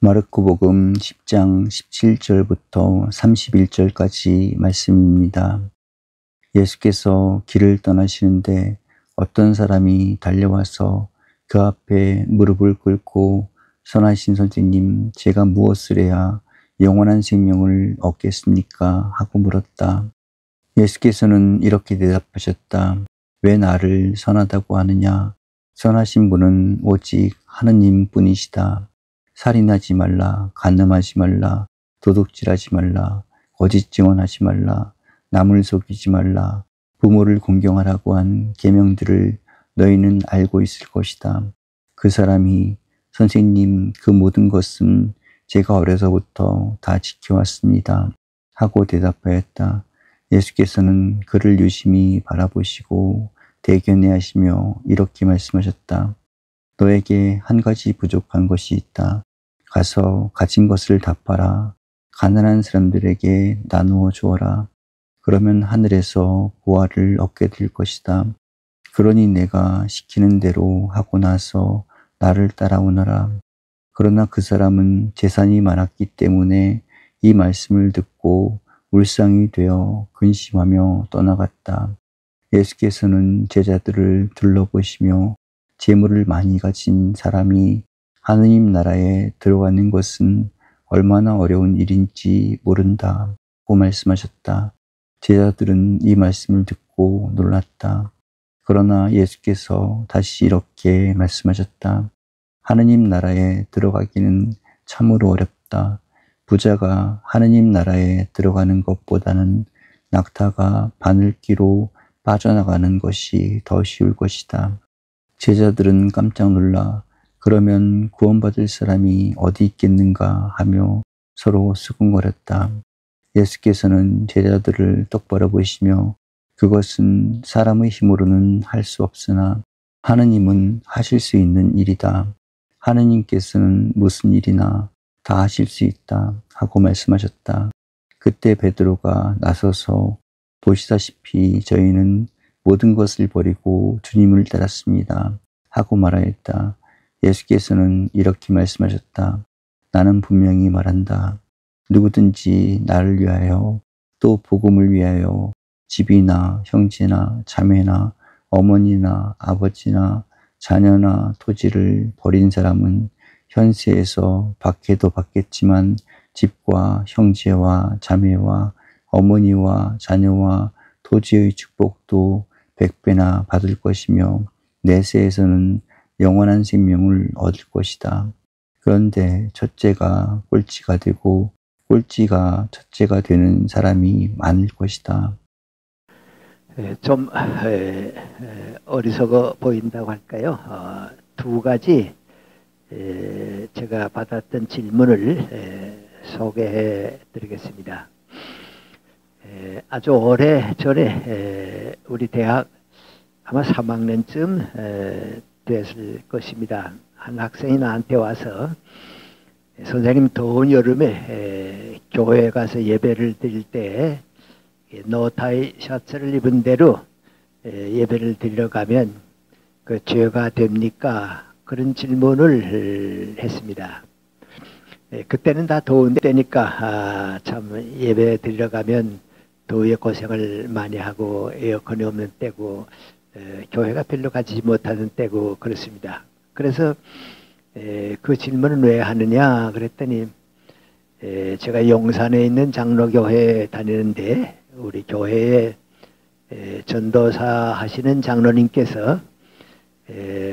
마르코복음 10장 17절부터 31절까지 말씀입니다. 예수께서 길을 떠나시는데 어떤 사람이 달려와서 그 앞에 무릎을 꿇고 선하신 선생님, 제가 무엇을 해야 영원한 생명을 얻겠습니까? 하고 물었다. 예수께서는 이렇게 대답하셨다. 왜 나를 선하다고 하느냐? 선하신 분은 오직 하느님 뿐이시다. 살인하지 말라, 간음하지 말라, 도둑질하지 말라, 거짓 증언하지 말라, 남을 속이지 말라, 부모를 공경하라고 한 계명들을 너희는 알고 있을 것이다. 그 사람이 선생님, 그 모든 것은 제가 어려서부터 다 지켜왔습니다. 하고 대답하였다. 예수께서는 그를 유심히 바라보시고 대견해하시며 이렇게 말씀하셨다. 너에게 한 가지 부족한 것이 있다. 가서 가진 것을 다 팔아 가난한 사람들에게 나누어 주어라. 그러면 하늘에서 보화를 얻게 될 것이다. 그러니 내가 시키는 대로 하고 나서 나를 따라오너라. 그러나 그 사람은 재산이 많았기 때문에 이 말씀을 듣고 울상이 되어 근심하며 떠나갔다. 예수께서는 제자들을 둘러보시며 재물을 많이 가진 사람이 하느님 나라에 들어가는 것은 얼마나 어려운 일인지 모른다 고 말씀하셨다. 제자들은 이 말씀을 듣고 놀랐다. 그러나 예수께서 다시 이렇게 말씀하셨다. 하느님 나라에 들어가기는 참으로 어렵다. 부자가 하느님 나라에 들어가는 것보다는 낙타가 바늘기로 빠져나가는 것이 더 쉬울 것이다. 제자들은 깜짝 놀라 그러면 구원받을 사람이 어디 있겠는가 하며 서로 수군거렸다. 예수께서는 제자들을 똑바로 보시며 그것은 사람의 힘으로는 할 수 없으나 하느님은 하실 수 있는 일이다. 하느님께서는 무슨 일이나 다 하실 수 있다 하고 말씀하셨다. 그때 베드로가 나서서 보시다시피 저희는 모든 것을 버리고 주님을 따랐습니다 하고 말하였다. 예수께서는 이렇게 말씀하셨다. 나는 분명히 말한다. 누구든지 나를 위하여 또 복음을 위하여 집이나 형제나 자매나 어머니나 아버지나 자녀나 토지를 버린 사람은 현세에서 받게도 받겠지만 집과 형제와 자매와 어머니와 자녀와 토지의 축복도 100배나 받을 것이며 내세에서는 영원한 생명을 얻을 것이다. 그런데 첫째가 꼴찌가 되고 꼴찌가 첫째가 되는 사람이 많을 것이다. 좀 어리석어 보인다고 할까요? 두 가지 제가 받았던 질문을 소개해 드리겠습니다. 아주 오래 전에 우리 대학 아마 3학년쯤 됐을 것입니다. 한 학생이 나한테 와서 선생님 더운 여름에 교회에 가서 예배를 드릴 때 노타이 셔츠를 입은 대로 예배를 드리러 가면 그 죄가 됩니까? 그런 질문을 했습니다. 그때는 다 더운 때니까 참 예배 드리러 가면 더위에 고생을 많이 하고 에어컨이 없는 때고 교회가 별로 가지 못하는 때고 그렇습니다. 그래서 그 질문은 왜 하느냐 그랬더니 제가 용산에 있는 장로교회에 다니는데 우리 교회에 전도사 하시는 장로님께서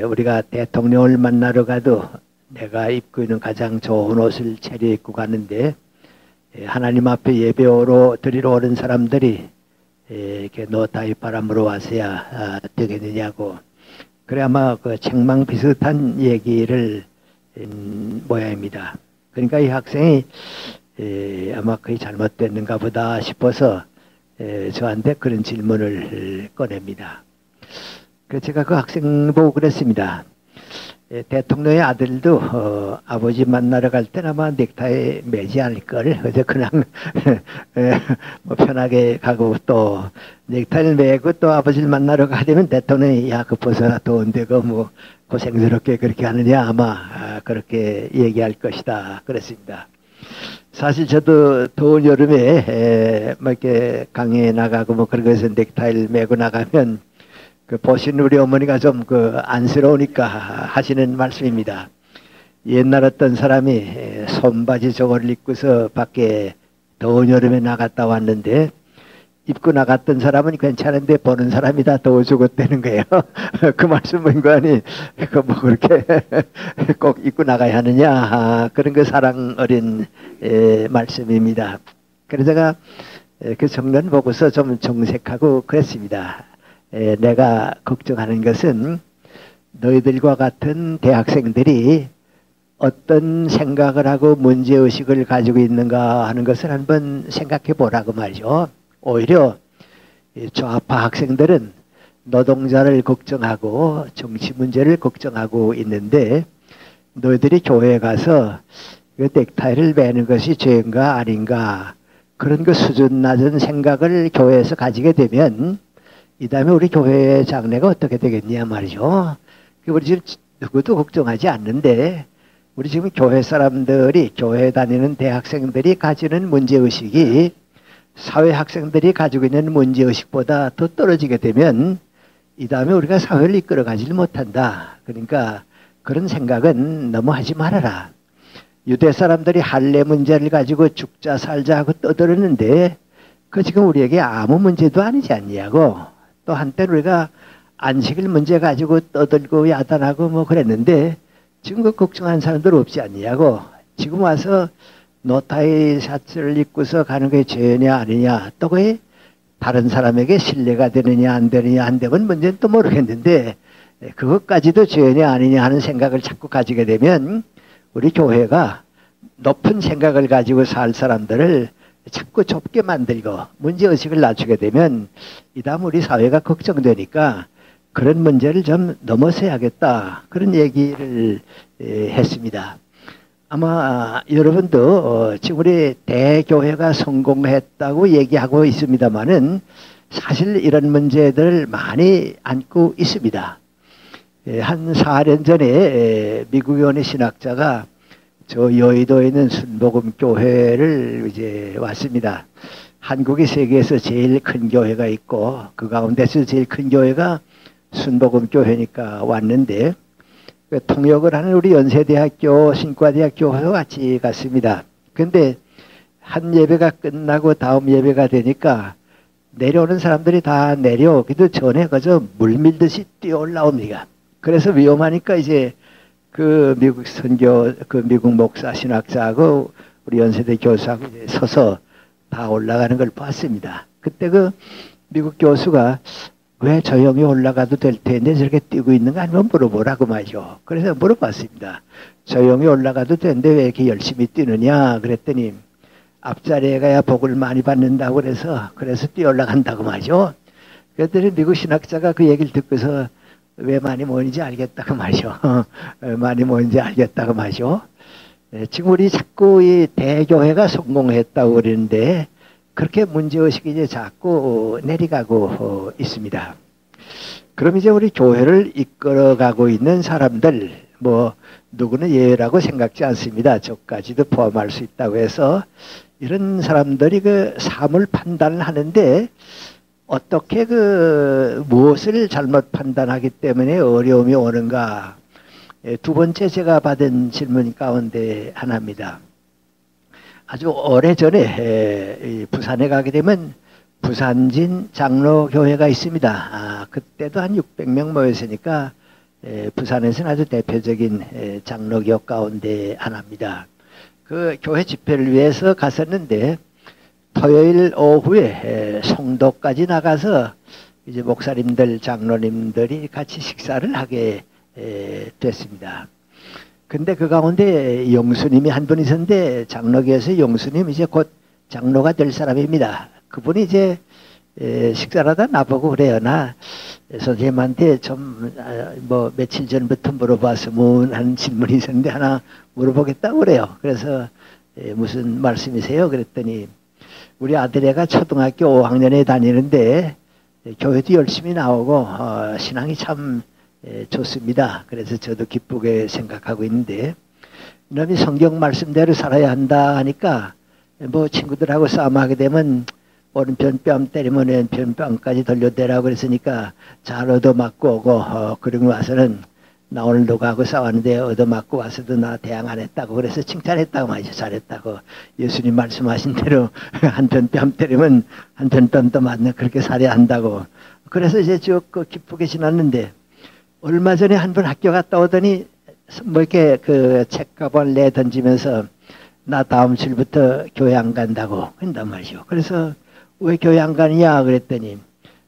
우리가 대통령을 만나러 가도 내가 입고 있는 가장 좋은 옷을 차려입고 가는데 하나님 앞에 예배로 드리러 오는 사람들이 이렇게 노타이 바람으로 와서야 되겠느냐고. 그래 아마 그 책망 비슷한 얘기를 모양입니다. 그러니까 이 학생이 아마 그게 잘못됐는가 보다 싶어서 저한테 그런 질문을 꺼냅니다. 그래서 제가 그 학생 보고 그랬습니다. 대통령의 아들도 아버지 만나러 갈 때는 아마 넥타이 매지 않을 걸. 그래서 그냥 뭐 편하게 가고 또 넥타이를 매고 또 아버지를 만나러 가려면 대통령이 야, 그 벗어라 더운데 그 뭐 고생스럽게 그렇게 하느냐 아마 그렇게 얘기할 것이다. 그랬습니다. 사실 저도 더운 여름에 뭐 이렇게 강에 나가고 뭐 그런 것에서 넥타이를 매고 나가면 그 보신 우리 어머니가 좀 그 안쓰러우니까 하시는 말씀입니다. 옛날 어떤 사람이 손바지 저고를 입고서 밖에 더운 여름에 나갔다 왔는데 입고 나갔던 사람은 괜찮은데 보는 사람이 다 더워 죽었다는 거예요. 그 말씀인 거 아니, 그 뭐 그렇게 꼭 입고 나가야 하느냐, 그런 그 사랑 어린 말씀입니다. 그래서 제가 그 청년 보고서 좀 정색하고 그랬습니다. 내가 걱정하는 것은 너희들과 같은 대학생들이 어떤 생각을 하고 문제의식을 가지고 있는가 하는 것을 한번 생각해 보라고 말이죠. 오히려 좌파 학생들은 노동자를 걱정하고 정치 문제를 걱정하고 있는데 너희들이 교회에 가서 그 넥타이를 매는 것이 죄인가 아닌가 그런 그 수준 낮은 생각을 교회에서 가지게 되면 이 다음에 우리 교회의 장래가 어떻게 되겠냐 말이죠. 우리 지금 누구도 걱정하지 않는데 우리 지금 교회 사람들이 교회 다니는 대학생들이 가지는 문제의식이 사회 학생들이 가지고 있는 문제의식보다 더 떨어지게 되면 이 다음에 우리가 사회를 이끌어가지를 못한다. 그러니까 그런 생각은 너무 하지 말아라. 유대 사람들이 할례 문제를 가지고 죽자 살자 하고 떠들었는데 그 지금 우리에게 아무 문제도 아니지 않냐고. 또 한때는 우리가 안식일 문제 가지고 떠들고 야단하고 뭐 그랬는데 지금 그 걱정하는 사람들 없지 않냐고. 지금 와서 노타이 셔츠를 입고서 가는 게 죄냐 아니냐 또 그게 다른 사람에게 신뢰가 되느냐 안 되느냐 안 되면 문제는 또 모르겠는데 그것까지도 죄냐 아니냐 하는 생각을 자꾸 가지게 되면 우리 교회가 높은 생각을 가지고 살 사람들을 자꾸 좁게 만들고 문제의식을 낮추게 되면 이 다음 우리 사회가 걱정되니까 그런 문제를 좀 넘어서야겠다 그런 얘기를 했습니다. 아마 여러분도 지금 우리 대교회가 성공했다고 얘기하고 있습니다만은 사실 이런 문제들을 많이 안고 있습니다. 한 4년 전에 미국에 오는 신학자가 저 여의도에 있는 순복음교회를 이제 왔습니다. 한국이 세계에서 제일 큰 교회가 있고 그 가운데서 제일 큰 교회가 순복음교회니까 왔는데 통역을 하는 우리 연세대학교 신과대학교와 같이 갔습니다. 근데 한 예배가 끝나고 다음 예배가 되니까 내려오는 사람들이 다 내려오기도 전에 그저 물밀듯이 뛰어 올라옵니다. 그래서 위험하니까 이제 그 미국 선교, 그 미국 목사 신학자하고 우리 연세대 교수하고 이제 서서 다 올라가는 걸 봤습니다. 그때 그 미국 교수가 왜 저 형이 올라가도 될 텐데 저렇게 뛰고 있는가 아니면 물어보라고 말이죠. 그래서 물어봤습니다. 저 형이 올라가도 되는데 왜 이렇게 열심히 뛰느냐 그랬더니 앞자리에 가야 복을 많이 받는다고 그래서 뛰어 올라간다고 말이죠. 그랬더니 미국 신학자가 그 얘기를 듣고서 왜 많이 모이는지 알겠다고 말이죠. 많이 모이는지 알겠다고 말이죠. 지금 우리 자꾸 이 대교회가 성공했다고 그러는데 그렇게 문제의식이 이제 자꾸 내려가고 있습니다. 그럼 이제 우리 교회를 이끌어가고 있는 사람들, 뭐, 누구는 예외라고 생각지 않습니다. 저까지도 포함할 수 있다고 해서 이런 사람들이 그 사물 판단을 하는데 어떻게 무엇을 잘못 판단하기 때문에 어려움이 오는가. 두 번째 제가 받은 질문 가운데 하나입니다. 아주 오래전에 부산에 가게 되면 부산진 장로교회가 있습니다. 그때도 한 600명 모였으니까 부산에서는 아주 대표적인 장로교 가운데 하나입니다. 그 교회 집회를 위해서 갔었는데 토요일 오후에 송도까지 나가서 이제 목사님들, 장로님들이 같이 식사를 하게 됐습니다. 근데 그 가운데 영수님이 한 분 있었는데 장로교에서 영수님 이제 곧 장로가 될 사람입니다. 그분이 이제 식사를 하다 나보고 그래요. 나 선생님한테 좀 뭐 며칠 전부터 물어봤으면 하는 질문이 있었는데 하나 물어보겠다고 그래요. 그래서 무슨 말씀이세요? 그랬더니 우리 아들애가 초등학교 5학년에 다니는데 교회도 열심히 나오고 신앙이 참 좋습니다. 그래서 저도 기쁘게 생각하고 있는데 이놈이 성경 말씀대로 살아야 한다 하니까 뭐 친구들하고 싸움하게 되면 오른편 뺨 때리면 왼편 뺨까지 돌려대라고 그랬으니까 잘 얻어맞고 오고 그러고 와서는 나 오늘도 가고 싸웠는데 얻어맞고 와서도 나 대항 안 했다고 그래서 칭찬했다고 말이죠. 잘했다고. 예수님 말씀하신 대로 한편 뺨 때리면 한편 뺨도 맞는 그렇게 살아야 한다고. 그래서 이제 쭉 기쁘게 지났는데 얼마 전에 한 번 학교 갔다 오더니 뭐 이렇게 그 책가방을 내 던지면서 나 다음 주부터 교회 안 간다고 한단 말이죠. 그래서 왜 교회 안 가느냐 그랬더니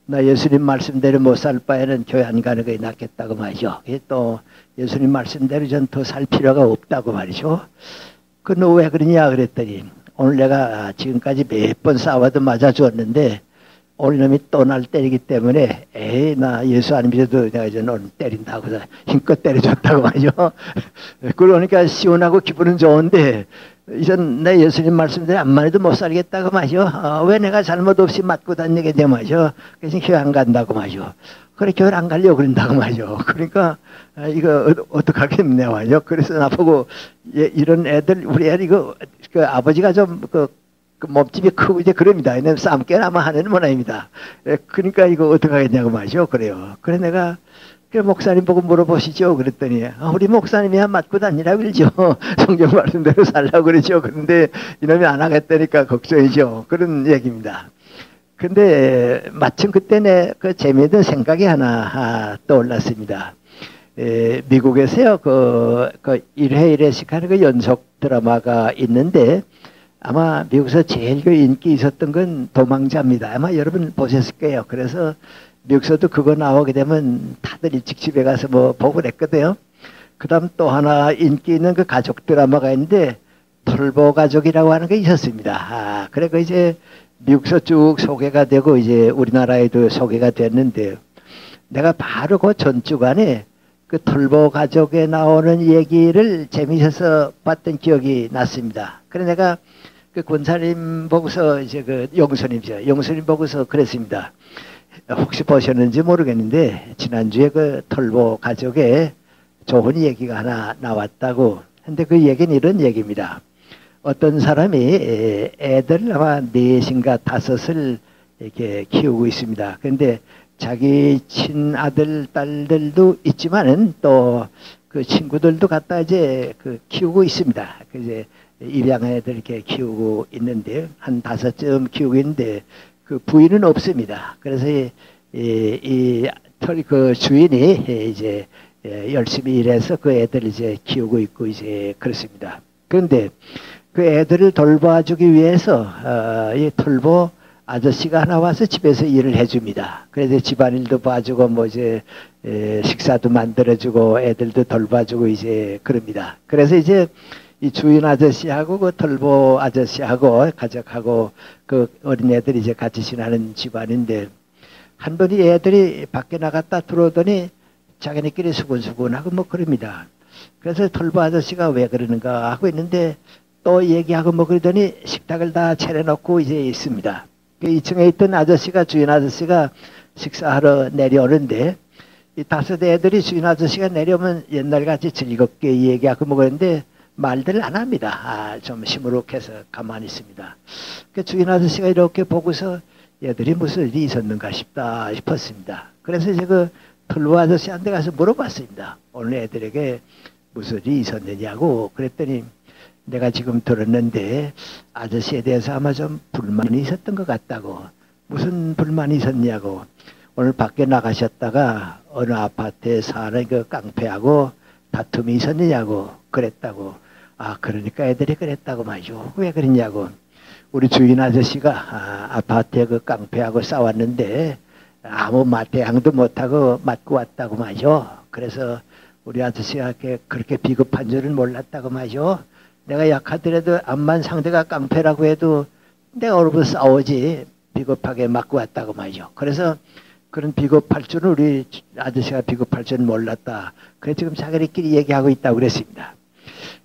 나 예수님 말씀대로 못 살 바에는 교회 안 가는 게 낫겠다고 말이죠. 또 예수님 말씀대로 전 더 살 필요가 없다고 말이죠. 그 너 왜 그러냐 그랬더니 오늘 내가 지금까지 몇 번 싸워도 맞아주었는데 오늘 놈이 또 날 때리기 때문에 에이 나 예수 안 믿어도 내가 이제 오늘 때린다고 해서 힘껏 때려줬다고 말이죠. 그러니까 시원하고 기분은 좋은데 이젠 내 예수님 말씀대로 암만 해도 못 살겠다고 말이죠. 왜 내가 잘못 없이 맞고 다니게 돼 말이죠. 그래서 교회 안 간다고 말이죠. 그래 교회 안 가려고 그런다고 말이죠. 그러니까 이거 어떡하겠네 말이죠. 그래서 나보고 이런 애들 우리 애들 이거 그 아버지가 좀 그 몸집이 크고 이제 그럽니다. 왜냐면 싸움깨나 아마 하는 모양입니다. 그러니까 이거 어떡하겠냐고 말이죠. 그래요. 그래 내가 그 목사님 보고 물어보시죠. 그랬더니 우리 목사님이야 맞고 다니라고 그러죠. 성경 말씀대로 살라고 그러죠. 그런데 이놈이 안 하겠다니까 걱정이죠. 그런 얘기입니다. 근데 마침 그때 내 그 재미있는 생각이 하나 떠올랐습니다. 미국에서요 그 1회 1회씩 하는 그 연속 드라마가 있는데 아마 미국에서 제일 그 인기 있었던 건 도망자입니다. 아마 여러분 보셨을 거예요. 그래서 미국에서도 그거 나오게 되면 다들 일찍 집에 가서 뭐 보고 그랬거든요. 그 다음 또 하나 인기 있는 그 가족 드라마가 있는데 털보 가족이라고 하는 게 있었습니다. 그래서 이제 미국에서 쭉 소개가 되고 이제 우리나라에도 소개가 됐는데 내가 바로 그 전주간에 그 털보 가족에 나오는 얘기를 재미있어서 봤던 기억이 났습니다. 그래 내가 그 권사님 보고서 이제 그 용수님이죠. 용수님 보고서 그랬습니다. 혹시 보셨는지 모르겠는데 지난주에 그 털보 가족에 좋은 얘기가 하나 나왔다고. 근데 그 얘기는 이런 얘기입니다. 어떤 사람이 애들 아마 4인가 5을 이렇게 키우고 있습니다. 근데 자기 친아들 딸들도 있지만은 또 그 친구들도 갖다 이제 그 키우고 있습니다. 그 이제 입양 애들 이렇게 키우고 있는데 한 5쯤 키우고 있는데 그 부인은 없습니다. 그래서 그 주인이 이제 열심히 일해서 그 애들 이제 키우고 있고 이제 그렇습니다. 그런데 그 애들을 돌봐주기 위해서 이 털보 아저씨가 하나 와서 집에서 일을 해줍니다. 그래서 집안일도 봐주고 뭐 이제 식사도 만들어주고 애들도 돌봐주고 이제 그럽니다. 그래서 이제 이 주인 아저씨하고 그 털보 아저씨하고 가족하고 그 어린애들이 이제 같이 지내는 집안인데 한 번이 애들이 밖에 나갔다 들어오더니 자기네끼리 수근수근하고 뭐 그럽니다. 그래서 털보 아저씨가 왜 그러는가 하고 있는데 또 얘기하고 뭐 그러더니 식탁을 다 차려놓고 이제 있습니다. 2층에 있던 아저씨가 주인 아저씨가 식사하러 내려오는데 이 5 애들이 주인 아저씨가 내려오면 옛날같이 즐겁게 얘기하고 뭐 그러는데 말들을 안 합니다. 좀 시무룩해서 가만히 있습니다. 그 주인 아저씨가 이렇게 보고서 얘들이 무슨 일이 있었는가 싶었습니다. 그래서 이제 그 털보 아저씨한테 가서 물어봤습니다. 오늘 애들에게 무슨 일이 있었느냐고. 그랬더니 내가 지금 들었는데 아저씨에 대해서 아마 좀 불만이 있었던 것 같다고. 무슨 불만이 있었냐고. 오늘 밖에 나가셨다가 어느 아파트에 사는 그 깡패하고 다툼이 있었느냐고 그랬다고. 그러니까 애들이 그랬다고 말이죠. 왜 그랬냐고. 우리 주인 아저씨가 아파트에 그 깡패하고 싸웠는데 아무 대항도 못하고 맞고 왔다고 말이죠. 그래서 우리 아저씨가 그렇게 비겁한 줄은 몰랐다고 말이죠. 내가 약하더라도 암만 상대가 깡패라고 해도 내가 어느덧 싸우지 비겁하게 맞고 왔다고 말이죠. 그래서 그런 비겁할 줄은 우리 아저씨가 비겁할 줄은 몰랐다. 그래서 지금 자기들끼리 얘기하고 있다고 그랬습니다.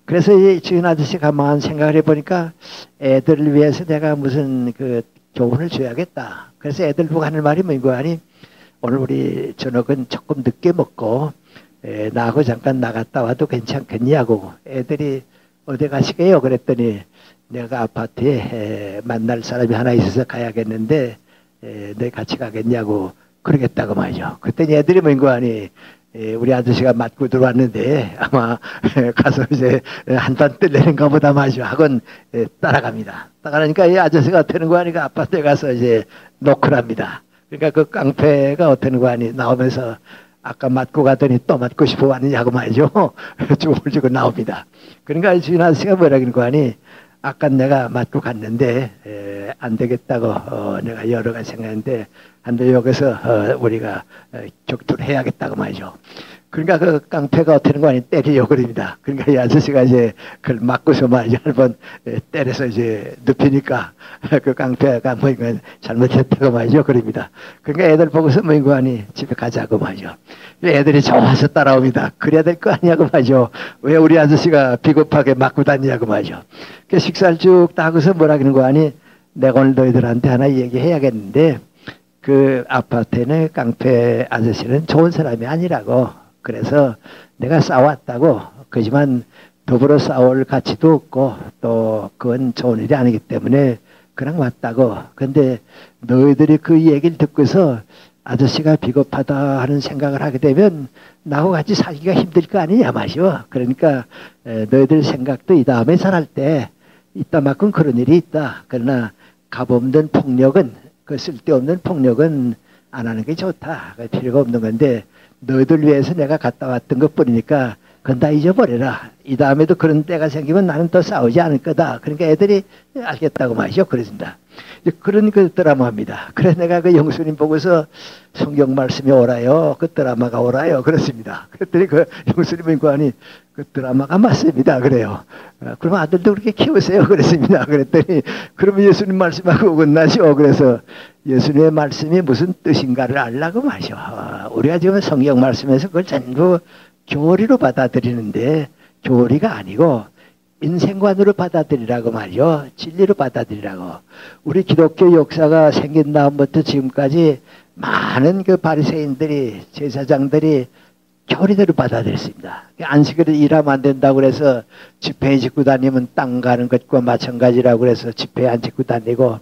그래서 이 지은 아저씨 가만 생각을 해보니까 애들을 위해서 내가 무슨 그 교훈을 줘야겠다. 그래서 애들 보고 하는 말이 뭔가 하니 오늘 우리 저녁은 조금 늦게 먹고 나하고 잠깐 나갔다 와도 괜찮겠냐고. 애들이 어디 가시게요? 그랬더니 내가 아파트에 만날 사람이 하나 있어서 가야겠는데 너 같이 가겠냐고 그러겠다고 말이죠. 그랬더니 애들이 뭔가 하니 우리 아저씨가 맞고 들어왔는데 아마 가서 이제 한판 뜰래는가 보다 마죠 하곤 따라갑니다. 따라가니까 이 아저씨가 어떻게 하는 거 하니까 아파트에 가서 이제 노크를 합니다. 그러니까 그 깡패가 어떻게 하는 거 하니 나오면서 아까 맞고 가더니 또 맞고 싶어 하느냐고 말이죠. 죽음을 주고 나옵니다. 그러니까 주인 아저씨가 뭐라 그러는 거 하니 아까 내가 맞고 갔는데 안 되겠다고 내가 여러 가지 생각했는데 한데 여기서 우리가 격투를 해야겠다고 말이죠. 그러니까 그 깡패가 어떻게 하는 거 아니 때리려고 그럽니다. 그러니까 이 아저씨가 이제 그걸 맞고서 말이죠. 한번 때려서 이제 눕히니까 그 깡패가 뭐 이건 잘못했다고 말이죠. 그럽니다. 그러니까 애들 보고서 뭐 이거 아니 집에 가자고 말이죠. 애들이 좋아서 따라옵니다. 그래야 될 거 아니냐고 말이죠. 왜 우리 아저씨가 비겁하게 맞고 다니냐고 말이죠. 그 식사를 쭉 다 하고서 뭐라 그러는 거 아니 내가 오늘 너희들한테 하나 얘기해야겠는데 그 아파트에는 깡패 아저씨는 좋은 사람이 아니라고. 그래서 내가 싸웠다고. 그렇지만 더불어 싸울 가치도 없고 또 그건 좋은 일이 아니기 때문에 그냥 왔다고. 근데 너희들이 그 얘기를 듣고서 아저씨가 비겁하다 하는 생각을 하게 되면 나하고 같이 살기가 힘들 거 아니냐 마시오. 그러니까 너희들 생각도 이 다음에 살할 때 이따만큼 그런 일이 있다. 그러나 값없는 폭력은 그 쓸데없는 폭력은 안 하는 게 좋다. 필요가 없는 건데 너희들 위해서 내가 갔다 왔던 것 뿐이니까 그건 다 잊어버려라. 이 다음에도 그런 때가 생기면 나는 더 싸우지 않을 거다. 그러니까 애들이 알겠다고 말이죠. 그랬습니다. 그런 그 드라마입니다. 그래서 내가 그 영수님 보고서 성경 말씀이 오라요. 그 드라마가 오라요. 그렇습니다. 그랬더니 그 영수님이 그 아니 그 드라마가 맞습니다. 그래요. 그러면 아들도 그렇게 키우세요. 그랬습니다. 그랬더니 그러면 예수님 말씀하고 끝나죠. 그래서 예수님의 말씀이 무슨 뜻인가를 알라고 마셔. 우리가 지금 성경 말씀에서 그걸 전부 교리로 받아들이는데 교리가 아니고 인생관으로 받아들이라고 말이요. 진리로 받아들이라고. 우리 기독교 역사가 생긴 다음부터 지금까지 많은 그 바리새인들이 제사장들이 교리대로 받아들였습니다. 안식일에 일하면 안 된다고 그래서 집회 짓고 다니면 땅 가는 것과 마찬가지라고 그래서 집회 안 짓고 다니고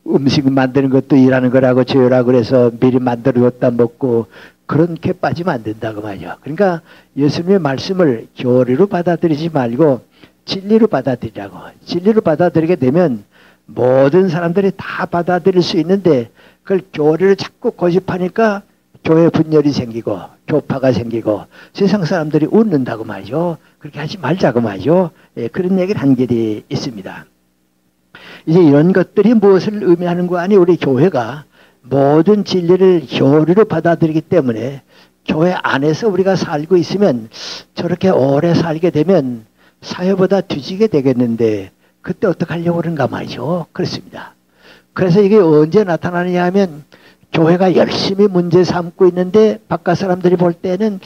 음식 만드는 것도 일하는 거라고 죄라고 그래서 미리 만들어뒀다 먹고 그렇게 빠지면 안 된다고 말이죠. 그러니까 예수님의 말씀을 교리로 받아들이지 말고 진리로 받아들이라고. 진리로 받아들이게 되면 모든 사람들이 다 받아들일 수 있는데 그걸 교리를 자꾸 고집하니까 교회 분열이 생기고 교파가 생기고 세상 사람들이 웃는다고 말이죠. 그렇게 하지 말자고 말이죠. 그런 얘기를 한 길이 있습니다. 이제 이런 것들이 무엇을 의미하는 거 아니 우리 교회가 모든 진리를 교리로 받아들이기 때문에 교회 안에서 우리가 살고 있으면 저렇게 오래 살게 되면 사회보다 뒤지게 되겠는데 그때 어떻게 하려고 그런가 말이죠. 그렇습니다. 그래서 이게 언제 나타나느냐 하면 교회가 열심히 문제 삼고 있는데 바깥 사람들이 볼 때는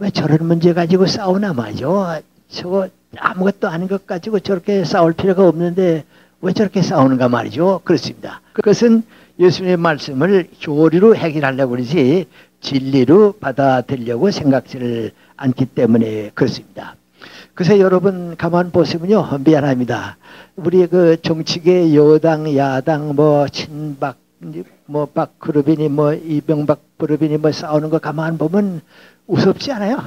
왜 저런 문제 가지고 싸우나 말이죠. 저거 아무것도 아닌 것 가지고 저렇게 싸울 필요가 없는데 왜 저렇게 싸우는가 말이죠. 그렇습니다. 그것은 예수님의 말씀을 교리로 해결하려고 그러지 진리로 받아들이려고 생각지를 않기 때문에 그렇습니다. 그래서 여러분 가만 보시면요. 미안합니다. 우리 그 정치계 여당 야당 뭐 친박 뭐 박그룹이니 뭐 이명박 그룹이니 뭐 싸우는 거 가만 보면 우습지 않아요?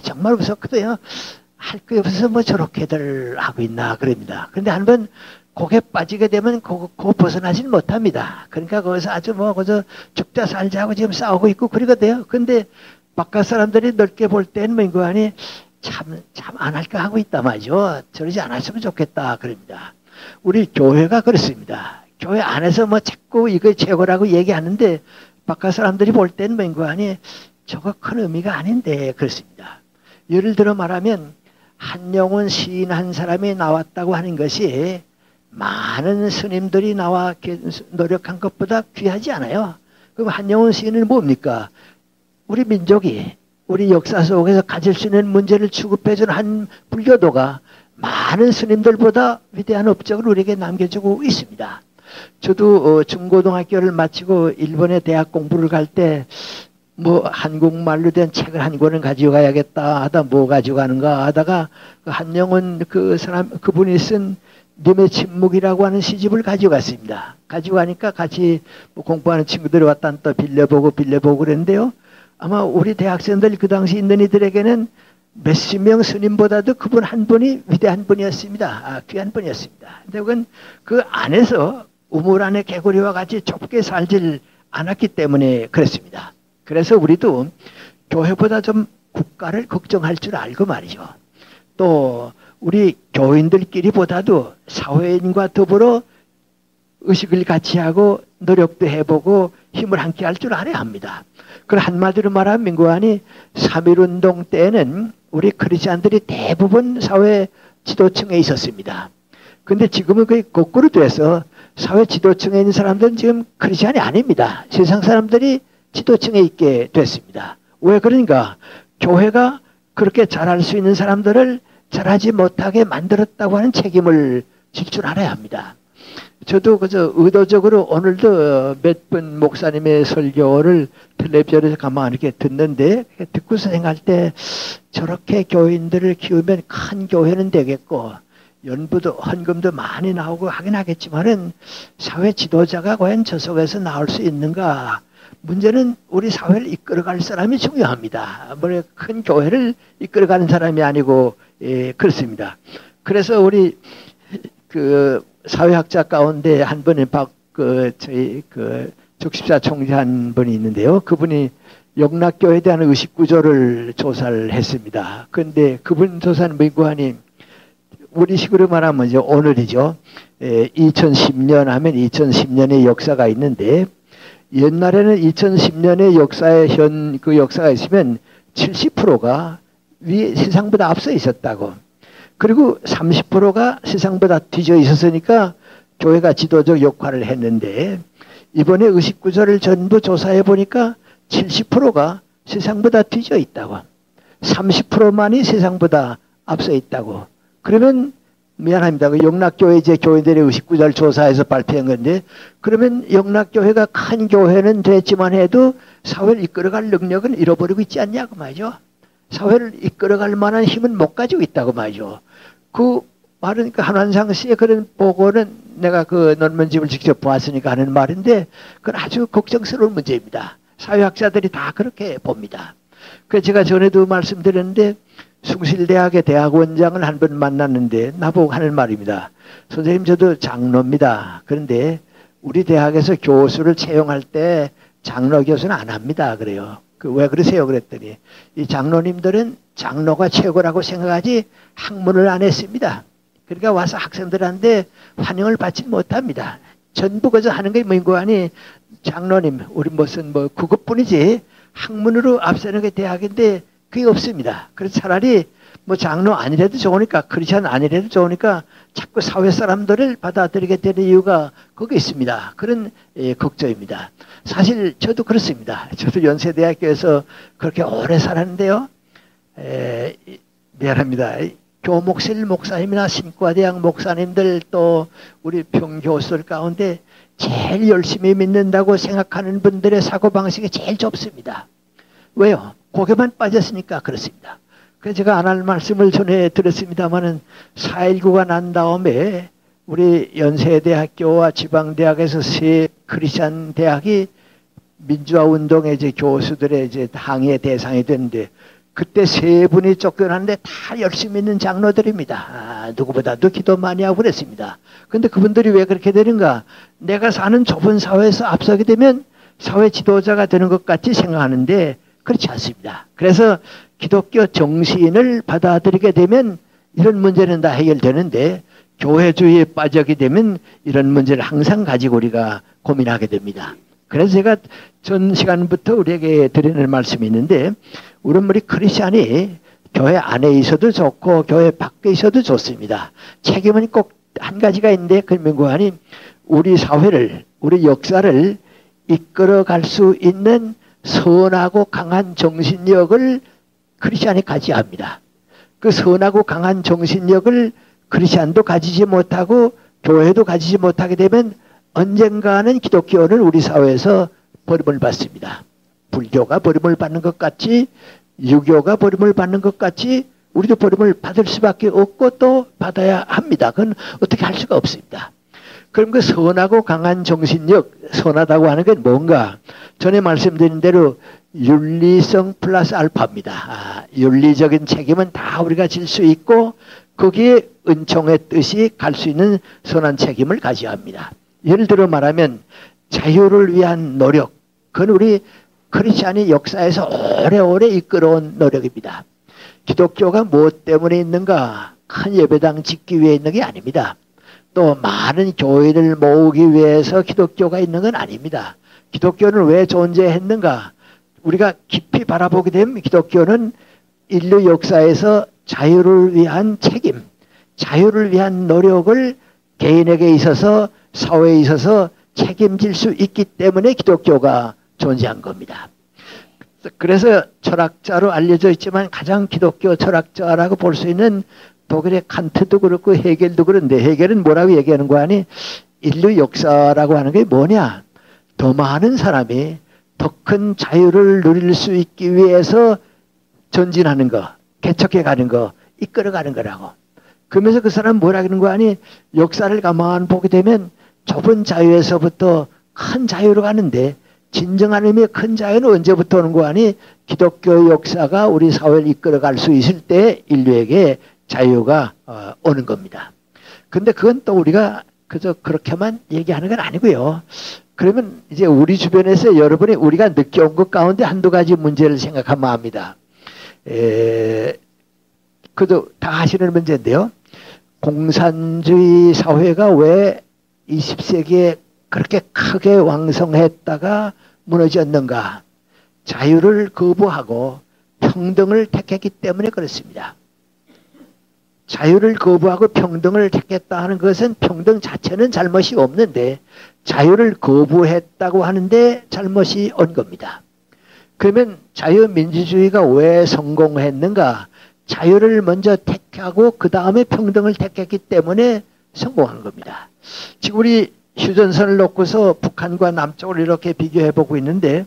정말 우습거든요. 할 거 없어서 뭐 저렇게들 하고 있나 그럽니다. 그런데 한번 거기에 빠지게 되면 그거 벗어나질 못합니다. 그러니까 거기서 아주 뭐 거기서 죽자 살자고 지금 싸우고 있고 그러거든요. 근데 바깥 사람들이 넓게 볼 때는 뭐 이거 아니 참 안 할까 하고 있다 말이죠. 저러지 않았으면 좋겠다 그럽니다. 우리 교회가 그렇습니다. 교회 안에서 뭐 자꾸 이거 최고라고 얘기하는데 바깥 사람들이 볼 때는 뭐 이거 아니 저거 큰 의미가 아닌데 그렇습니다. 예를 들어 말하면 한영훈 시인 한 사람이 나왔다고 하는 것이 많은 스님들이 나와 노력한 것보다 귀하지 않아요. 그럼 한영훈 시인은 뭡니까? 우리 민족이 우리 역사 속에서 가질 수 있는 문제를 취급해주는 한 불교도가 많은 스님들보다 위대한 업적을 우리에게 남겨주고 있습니다. 저도 중고등학교를 마치고 일본에 대학 공부를 갈 때 뭐 한국말로 된 책을 한 권을 가지고 가야겠다 하다 뭐 가지고 가는가 하다가 그 한영훈 그 사람 그분이 쓴 님의 침묵이라고 하는 시집을 가지고 갔습니다. 가지고 가니까 같이 뭐 공부하는 친구들이 왔다 또 빌려보고 그랬는데요. 아마 우리 대학생들 그 당시 있는 이들에게는 몇십 명 스님보다도 그분 한 분이 위대한 분이었습니다. 귀한 분이었습니다. 근데 그건 그 안에서 우물 안에 개구리와 같이 좁게 살질 않았기 때문에 그렇습니다. 그래서 우리도 교회보다 좀 국가를 걱정할 줄 알고 말이죠. 또 우리 교인들끼리보다도 사회인과 더불어 의식을 같이 하고 노력도 해보고 힘을 함께 할 줄 알아야 합니다. 그 한마디로 말하면 민구안이 3.1운동 때는 우리 크리스찬들이 대부분 사회 지도층에 있었습니다. 근데 지금은 거의 거꾸로 돼서 사회 지도층에 있는 사람들은 지금 크리스찬이 아닙니다. 세상 사람들이 지도층에 있게 됐습니다. 왜 그러니까 교회가 그렇게 잘할 수 있는 사람들을 잘하지 못하게 만들었다고 하는 책임을 질 줄 알아야 합니다. 저도 그저 의도적으로 오늘도 몇 분 목사님의 설교를 텔레비전에서 가만히 이렇게 듣는데 듣고서 생각할 때 저렇게 교인들을 키우면 큰 교회는 되겠고 연부도 헌금도 많이 나오고 하긴 하겠지만은 사회 지도자가 과연 저 속에서 나올 수 있는가? 문제는 우리 사회를 이끌어갈 사람이 중요합니다. 뭐 큰 교회를 이끌어가는 사람이 아니고 그렇습니다. 그래서 우리 그 사회학자 가운데 한 분이 저희 적십사 총재 한 분이 있는데요. 그분이 영락교회에 대한 의식구조를 조사를 했습니다. 그런데 그분 조사는 민구하니 우리식으로 말하면 이제 오늘이죠. 2010년 하면 2010년의 역사가 있는데 옛날에는 2010년의 그 역사가 있으면 70%가 세상보다 앞서 있었다고. 그리고 30%가 세상보다 뒤져 있었으니까 교회가 지도적 역할을 했는데 이번에 의식구조를 전부 조사해 보니까 70%가 세상보다 뒤져 있다고. 30%만이 세상보다 앞서 있다고. 그러면 미안합니다. 그 영락교회 이제 교회들의 의식구조를 조사해서 발표한 건데 그러면 영락교회가 큰 교회는 됐지만 해도 사회를 이끌어갈 능력은 잃어버리고 있지 않냐고 말이죠. 사회를 이끌어갈 만한 힘은 못 가지고 있다고 말이죠. 그 말은 한완상 씨의 그런 보고는 내가 그 논문집을 직접 보았으니까 하는 말인데 그건 아주 걱정스러운 문제입니다. 사회학자들이 다 그렇게 봅니다. 그래서 제가 전에도 말씀드렸는데 숭실대학의 대학원장을 한 번 만났는데 나보고 하는 말입니다. 선생님 저도 장로입니다. 그런데 우리 대학에서 교수를 채용할 때 장로 교수는 안 합니다. 그래요. 왜 그러세요? 그랬더니 이 장로님들은 장로가 최고라고 생각하지 학문을 안 했습니다. 그러니까 와서 학생들한테 환영을 받지 못합니다. 전부 그저 하는 게 뭔고 하니 장로님 우리 무슨 뭐 그것뿐이지 학문으로 앞서는 게 대학인데 그게 없습니다. 그래서 차라리 뭐 장로 아니래도 좋으니까 크리스찬 아니래도 좋으니까 자꾸 사회 사람들을 받아들이게 되는 이유가 거기 있습니다. 그런 걱정입니다. 사실 저도 그렇습니다. 저도 연세대학교에서 그렇게 오래 살았는데요. 미안합니다. 교목실 목사님이나 신과대학 목사님들 또 우리 평교수들 가운데 제일 열심히 믿는다고 생각하는 분들의 사고방식이 제일 좁습니다. 왜요? 고개만 빠졌으니까 그렇습니다. 그래서 제가 안 할 말씀을 전해 드렸습니다마는 4.19가 난 다음에 우리 연세대학교와 지방대학에서 세 크리스찬 대학이 민주화 운동의 이제 교수들의 이제 항의의 대상이 됐는데 그때 세 분이 쫓겨났는데 다 열심히 있는 장로들입니다. 누구보다도 기도 많이 하고 그랬습니다. 근데 그분들이 왜 그렇게 되는가? 내가 사는 좁은 사회에서 앞서게 되면 사회 지도자가 되는 것 같이 생각하는데 그렇지 않습니다. 그래서 기독교 정신을 받아들이게 되면 이런 문제는 다 해결되는데 교회주의에 빠지게 되면 이런 문제를 항상 가지고 우리가 고민하게 됩니다. 그래서 제가 전 시간부터 우리에게 드리는 말씀이 있는데 우리 크리스찬이 교회 안에 있어도 좋고 교회 밖에 있어도 좋습니다. 책임은 꼭 한 가지가 있는데 그 민구하니 우리 사회를 우리 역사를 이끌어갈 수 있는 선하고 강한 정신력을 크리스찬이 가져야 합니다. 그 선하고 강한 정신력을 크리스찬도 가지지 못하고 교회도 가지지 못하게 되면 언젠가는 기독교는 우리 사회에서 버림을 받습니다. 불교가 버림을 받는 것 같이, 유교가 버림을 받는 것 같이 우리도 버림을 받을 수밖에 없고 또 받아야 합니다. 그건 어떻게 할 수가 없습니다. 그럼 그 선하고 강한 정신력, 선하다고 하는 건 뭔가? 전에 말씀드린 대로 윤리성 플러스 알파입니다. 윤리적인 책임은 다 우리가 질 수 있고 거기에 은총의 뜻이 갈 수 있는 선한 책임을 가져야 합니다. 예를 들어 말하면 자유를 위한 노력, 그건 우리 크리스찬이 역사에서 오래오래 이끌어온 노력입니다. 기독교가 무엇 때문에 있는가? 큰 예배당 짓기 위해 있는 게 아닙니다. 또 많은 교인을 모으기 위해서 기독교가 있는 건 아닙니다. 기독교는 왜 존재했는가? 우리가 깊이 바라보게 되면 기독교는 인류 역사에서 자유를 위한 책임, 자유를 위한 노력을 개인에게 있어서 사회에 있어서 책임질 수 있기 때문에 기독교가 존재한 겁니다. 그래서 철학자로 알려져 있지만 가장 기독교 철학자라고 볼 수 있는 독일의 칸트도 그렇고 헤겔도 그런데 헤겔은 뭐라고 얘기하는 거 아니? 인류 역사라고 하는 게 뭐냐? 더 많은 사람이 더 큰 자유를 누릴 수 있기 위해서 전진하는 거, 개척해 가는 거, 이끌어 가는 거라고. 그러면서 그 사람 뭐라 그러는 거 아니? 역사를 가만 보게 되면 좁은 자유에서부터 큰 자유로 가는데 진정한 의미의 큰 자유는 언제부터 오는 거 아니? 기독교 역사가 우리 사회를 이끌어갈 수 있을 때 인류에게 자유가 오는 겁니다. 근데 그건 또 우리가 그저 그렇게만 얘기하는 건 아니고요. 그러면 이제 우리 주변에서 여러분이 우리가 느껴온 것 가운데 한두 가지 문제를 생각하면 합니다. 그도 다 하시는 문제인데요. 공산주의 사회가 왜 20세기에 그렇게 크게 왕성했다가 무너졌는가? 자유를 거부하고 평등을 택했기 때문에 그렇습니다. 자유를 거부하고 평등을 택했다 하는 것은 평등 자체는 잘못이 없는데 자유를 거부했다고 하는데 잘못이 온 겁니다. 그러면 자유민주주의가 왜 성공했는가? 자유를 먼저 택하고 그 다음에 평등을 택했기 때문에 성공한 겁니다. 지금 우리 휴전선을 놓고서 북한과 남쪽을 이렇게 비교해 보고 있는데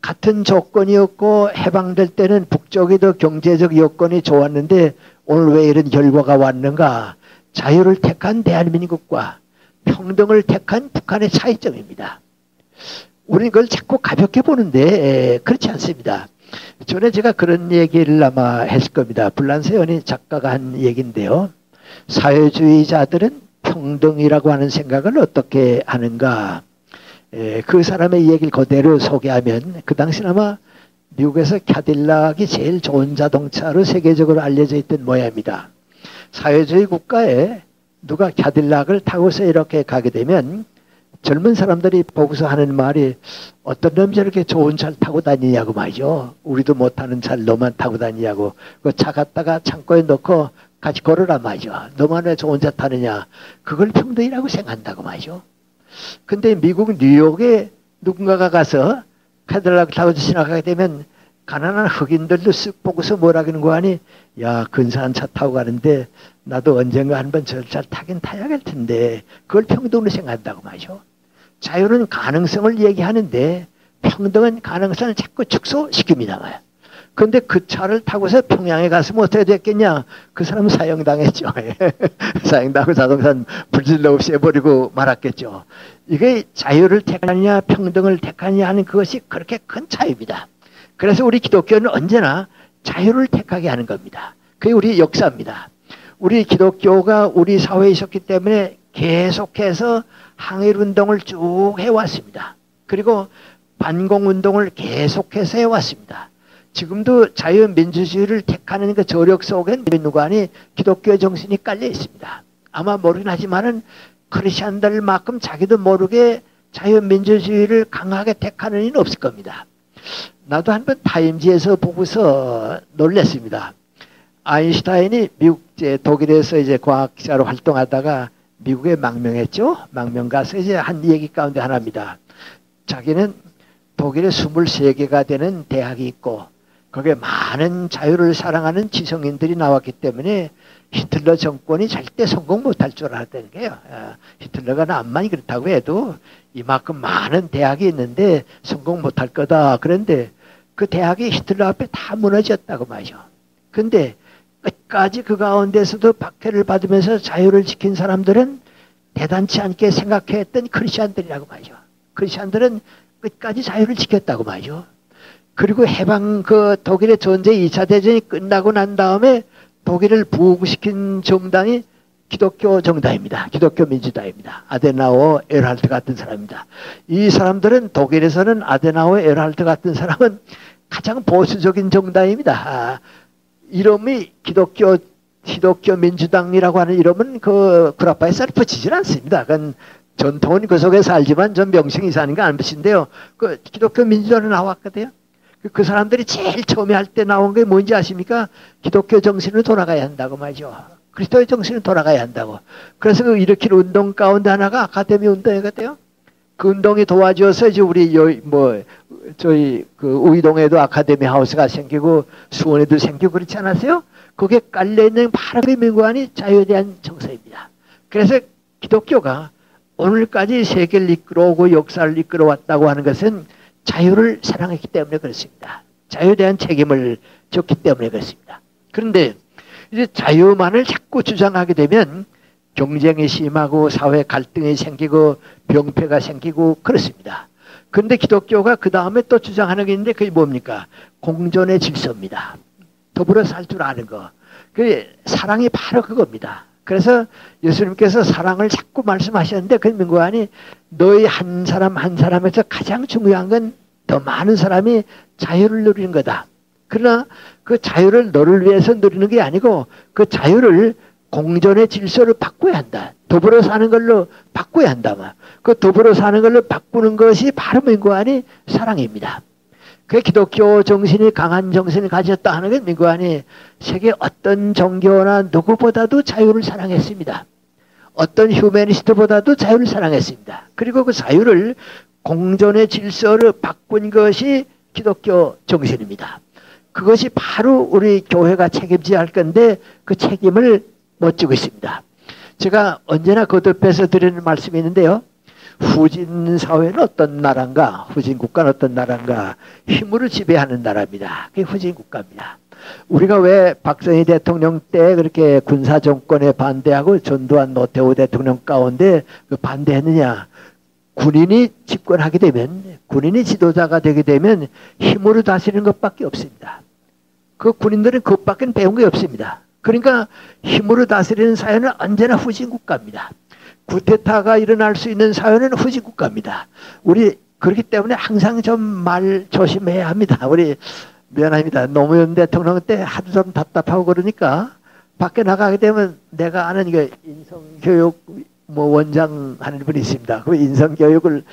같은 조건이었고 해방될 때는 북쪽이 더 경제적 여건이 좋았는데 오늘 왜 이런 결과가 왔는가? 자유를 택한 대한민국과 평등을 택한 북한의 차이점입니다. 우리는 그걸 자꾸 가볍게 보는데 그렇지 않습니다. 전에 제가 그런 얘기를 아마 했을 겁니다. 불란서연이 작가가 한 얘기인데요. 사회주의자들은 평등이라고 하는 생각을 어떻게 하는가? 그 사람의 얘기를 그대로 소개하면 그 당시는 아마 미국에서 캐딜락이 제일 좋은 자동차로 세계적으로 알려져 있던 모양입니다. 사회주의 국가에 누가 캐딜락을 타고서 이렇게 가게 되면 젊은 사람들이 보고서 하는 말이 어떤 놈이 저렇게 좋은 차를 타고 다니냐고 말이죠. 우리도 못하는 차를 너만 타고 다니냐고. 그 차 갖다가 창고에 넣고 같이 걸으라 말이죠. 너만 왜 좋은 차 타느냐. 그걸 평등이라고 생각한다고 말이죠. 근데 미국 뉴욕에 누군가가 가서 캐딜락 타고 지나가게 되면 가난한 흑인들도 쓱 보고서 뭐라 그러는 거 아니? 야, 근사한 차 타고 가는데 나도 언젠가 한번 저 차 타긴 타야 할 텐데 그걸 평등으로 생각한다고 말이죠. 자유는 가능성을 얘기하는데 평등은 가능성을 자꾸 축소시킵니다. 그런데 그 차를 타고서 평양에 갔으면 어떻게 됐겠냐? 그 사람은 사형당했죠. 사형당하고 자동차는 불질러 없애버리고 말았겠죠. 이게 자유를 택하느냐 평등을 택하느냐 하는 그것이 그렇게 큰 차이입니다. 그래서 우리 기독교는 언제나 자유를 택하게 하는 겁니다. 그게 우리 역사입니다. 우리 기독교가 우리 사회에 있었기 때문에 계속해서 항일운동을 쭉 해왔습니다. 그리고 반공운동을 계속해서 해왔습니다. 지금도 자유민주주의를 택하는 그 저력 속엔 누가 아니 기독교의 정신이 깔려 있습니다. 아마 모르긴 하지만은 크리스천들만큼 자기도 모르게 자유민주주의를 강하게 택하는 이는 없을 겁니다. 나도 한번 타임지에서 보고서 놀랐습니다. 아인슈타인이 독일에서 이제 과학자로 활동하다가 미국에 망명했죠. 망명 가서 이제 한 얘기 가운데 하나입니다. 자기는 독일에 23개가 되는 대학이 있고 거기에 많은 자유를 사랑하는 지성인들이 나왔기 때문에 히틀러 정권이 절대 성공 못할 줄 알았다는 거예요. 히틀러가 남만이 그렇다고 해도 이만큼 많은 대학이 있는데 성공 못할 거다. 그런데 그 대학이 히틀러 앞에 다 무너졌다고 말이죠. 근데 끝까지 그 가운데서도 박해를 받으면서 자유를 지킨 사람들은 대단치 않게 생각했던 크리스찬들이라고 말이죠. 크리스찬들은 끝까지 자유를 지켰다고 말이죠. 그리고 해방 그 독일의 전제 2차 대전이 끝나고 난 다음에 독일을 부흥시킨 정당이 기독교 정당입니다. 기독교 민주당입니다. 아데나워, 에르하르트 같은 사람입니다. 이 사람들은 독일에서는 아데나워, 에르하르트 같은 사람은 가장 보수적인 정당입니다. 이름이 기독교 민주당이라고 하는 이름은 그 구라파에 쌀 붙이질 않습니다. 그건 전통은 그 속에 살지만 전 명칭이 사는 거 안 붙인데요. 그 기독교 민주당이 나왔거든요. 그 사람들이 제일 처음에 할 때 나온 게 뭔지 아십니까? 기독교 정신으로 돌아가야 한다고 말이죠. 그리스도의 정신으로 돌아가야 한다고. 그래서 그 일으킨 운동 가운데 하나가 아카데미 운동이거든요. 그 운동이 도와줘서 이제 우리 저희 그 우이동에도 아카데미 하우스가 생기고 수원에도 생기고 그렇지 않았어요? 거기에 깔려있는 바로 그 민관이 자유에 대한 정서입니다. 그래서 기독교가 오늘까지 세계를 이끌어오고 역사를 이끌어왔다고 하는 것은 자유를 사랑했기 때문에 그렇습니다. 자유에 대한 책임을 졌기 때문에 그렇습니다. 그런데 이제 자유만을 자꾸 주장하게 되면 경쟁이 심하고 사회 갈등이 생기고 병폐가 생기고 그렇습니다. 그런데 기독교가 그 다음에 또 주장하는 게 있는데 그게 뭡니까? 공존의 질서입니다. 더불어 살 줄 아는 거. 그 사랑이 바로 그겁니다. 그래서 예수님께서 사랑을 자꾸 말씀하셨는데 그 민구안이 너희 한 사람 한 사람에서 가장 중요한 건 더 많은 사람이 자유를 누리는 거다. 그러나 그 자유를 너를 위해서 누리는 게 아니고 그 자유를 공존의 질서를 바꿔야 한다. 더불어 사는 걸로 바꿔야 한다. 그 더불어 사는 걸로 바꾸는 것이 바로 민구안이 사랑입니다. 그 기독교 정신이 강한 정신을 가졌다 하는 건 민구안이 세계 어떤 종교나 누구보다도 자유를 사랑했습니다. 어떤 휴머니스트보다도 자유를 사랑했습니다. 그리고 그 자유를 공존의 질서를 바꾼 것이 기독교 정신입니다. 그것이 바로 우리 교회가 책임져야 할 건데 그 책임을 못 지고 있습니다. 제가 언제나 거듭해서 드리는 말씀이 있는데요. 후진 사회는 어떤 나라인가? 후진 국가는 어떤 나라인가? 힘으로 지배하는 나라입니다. 그게 후진 국가입니다. 우리가 왜 박정희 대통령 때 그렇게 군사 정권에 반대하고 전두환 노태우 대통령 가운데 반대했느냐? 군인이 집권하게 되면, 군인이 지도자가 되게 되면 힘으로 다스리는 것밖에 없습니다. 그 군인들은 그것밖에 배운 게 없습니다. 그러니까 힘으로 다스리는 사회는 언제나 후진 국가입니다. 쿠데타가 일어날 수 있는 사회는 후진 국가입니다. 우리 그렇기 때문에 항상 좀 말 조심해야 합니다. 우리 미안합니다. 노무현 대통령 때 하도 좀 답답하고 그러니까 밖에 나가게 되면 내가 아는 게 인성교육 원장 하는 분이 있습니다. 그 인성교육을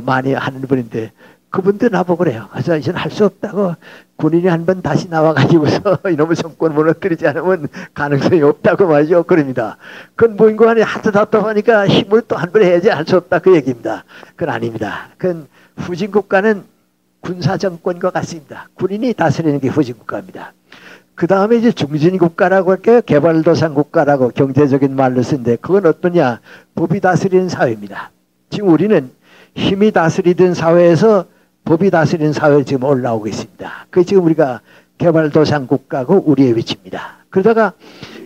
많이 하는 분인데 그분도 나보고 그래요. 그래서 이제는 할 수 없다고 군인이 한 번 다시 나와가지고서 이놈의 정권 무너뜨리지 않으면 가능성이 없다고 말이죠. 그럽니다. 그건 뭐인고 하도 답답하니까 힘을 또 한 번 해야지 할 수 없다 그 얘기입니다. 그건 아닙니다. 그건 후진국가는 군사정권과 같습니다. 군인이 다스리는 게 후진국가입니다. 그 다음에 이제 중진국가라고 할게요. 개발도상국가라고 경제적인 말로 쓰는데 그건 어떠냐? 법이 다스리는 사회입니다. 지금 우리는 힘이 다스리던 사회에서 법이 다스리는 사회에 지금 올라오고 있습니다. 그게 지금 우리가 개발도상국가고 우리의 위치입니다. 그러다가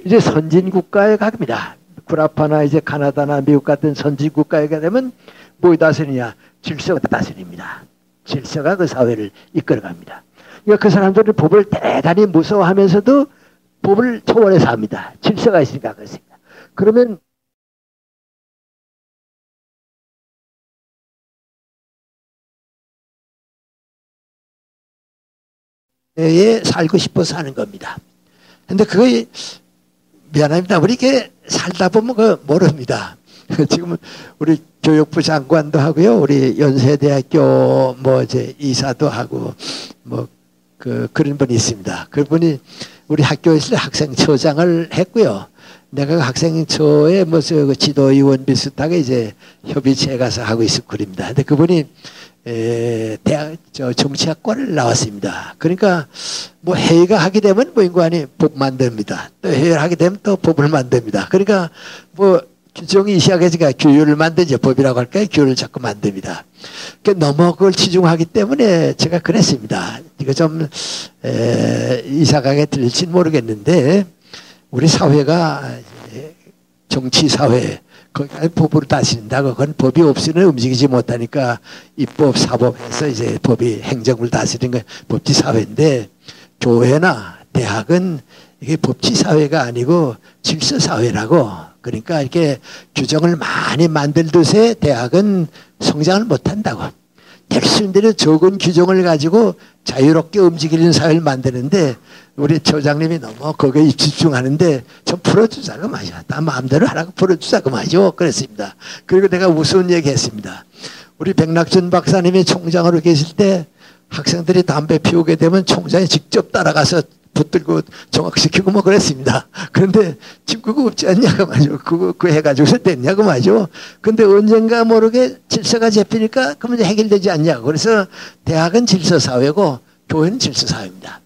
이제 선진국가에 갑니다. 구라파나 이제 카나다나 미국 같은 선진국가에 가면 뭐 다스리냐? 질서가 다스립니다. 질서가 그 사회를 이끌어갑니다. 그러니까 그 사람들은 법을 대단히 무서워하면서도 법을 초월해서 합니다. 질서가 있으니까 그렇습니다. 그러면 에 살고 싶어서 하는 겁니다. 근데 그거 미안합니다. 우리 이렇게 살다 보면 그거 모릅니다. 지금 우리 교육부 장관도 하고요. 우리 연세대학교 이제 이사도 하고 그런 분이 있습니다. 그분이 우리 학교에서 학생처장을 했고요. 내가 그 학생처에 그 지도위원 비슷하게 이제 협의체에 가서 하고 있을 거입니다. 근데 그분이 대학 정치학과를 나왔습니다. 그러니까 뭐 회의가 하게 되면 뭐 인간이 법 만듭니다. 또 회의를 하게 되면 또 법을 만듭니다. 그러니까 뭐 규정이 시작해지니까 규율을 만들지, 법이라고 할까요? 규율을 자꾸 만듭니다. 그러니까 너무 그걸 치중하기 때문에 제가 그랬습니다. 이거 좀 이상하게 들릴지는 모르겠는데 우리 사회가 정치사회, 거기가 법으로 다스린다고, 그건 법이 없이는 움직이지 못하니까 입법, 사법해서 이제 법이 행정을 다스리는 게 법치사회인데, 교회나 대학은 이게 법치사회가 아니고 질서사회라고, 그러니까 이렇게 규정을 많이 만들듯이 대학은 성장을 못한다고. 될 수 있는 대로 적은 규정을 가지고 자유롭게 움직이는 사회를 만드는데 우리 처장님이 너무 거기에 집중하는데 좀 풀어주자고 말이죠. 다 마음대로 하라고 풀어주자고 말이죠. 그랬습니다. 그리고 내가 우스운 얘기 했습니다. 우리 백낙준 박사님이 총장으로 계실 때 학생들이 담배 피우게 되면 총장이 직접 따라가서 붙들고 정확시키고 뭐 그랬습니다. 그런데 지금 그거 없지 않냐고 말이죠. 그거 해가지고서 됐냐고 말이죠. 근데 언젠가 모르게 질서가 잡히니까 그 문제 해결되지 않냐고. 그래서 대학은 질서사회고 교회는 질서사회입니다.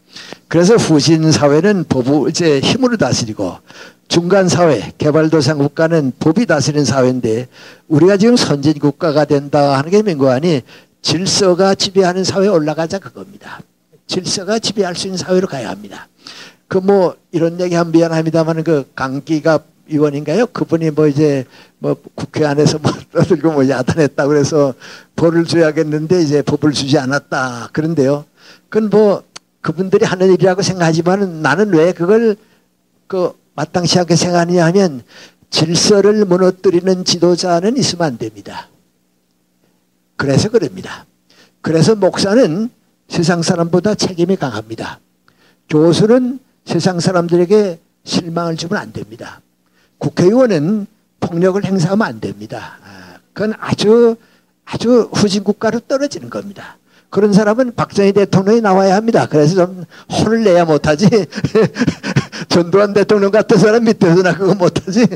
그래서 후진사회는 법을 이제 힘으로 다스리고 중간사회, 개발도상 국가는 법이 다스리는 사회인데 우리가 지금 선진국가가 된다 하는 게 민관이 질서가 지배하는 사회에 올라가자 그겁니다. 질서가 지배할 수 있는 사회로 가야 합니다. 그 뭐 이런 얘기 하면 미안합니다만 그 강기갑 의원인가요? 그분이 뭐 이제 뭐 국회 안에서 뭐 떠들고 뭐 야단했다 그래서 벌을 줘야겠는데 이제 법을 주지 않았다. 그런데요. 그건 뭐 그분들이 하는 일이라고 생각하지만 나는 왜 그걸 그 마땅치 않게 생각하느냐 하면 질서를 무너뜨리는 지도자는 있으면 안 됩니다. 그래서 그럽니다. 그래서 목사는 세상 사람보다 책임이 강합니다. 교수는 세상 사람들에게 실망을 주면 안 됩니다. 국회의원은 폭력을 행사하면 안 됩니다. 그건 아주 후진국가로 떨어지는 겁니다. 그런 사람은 박정희 대통령이 나와야 합니다. 그래서 좀 혼을 내야 못하지. 전두환 대통령 같은 사람 밑에서 나 그거 못하지.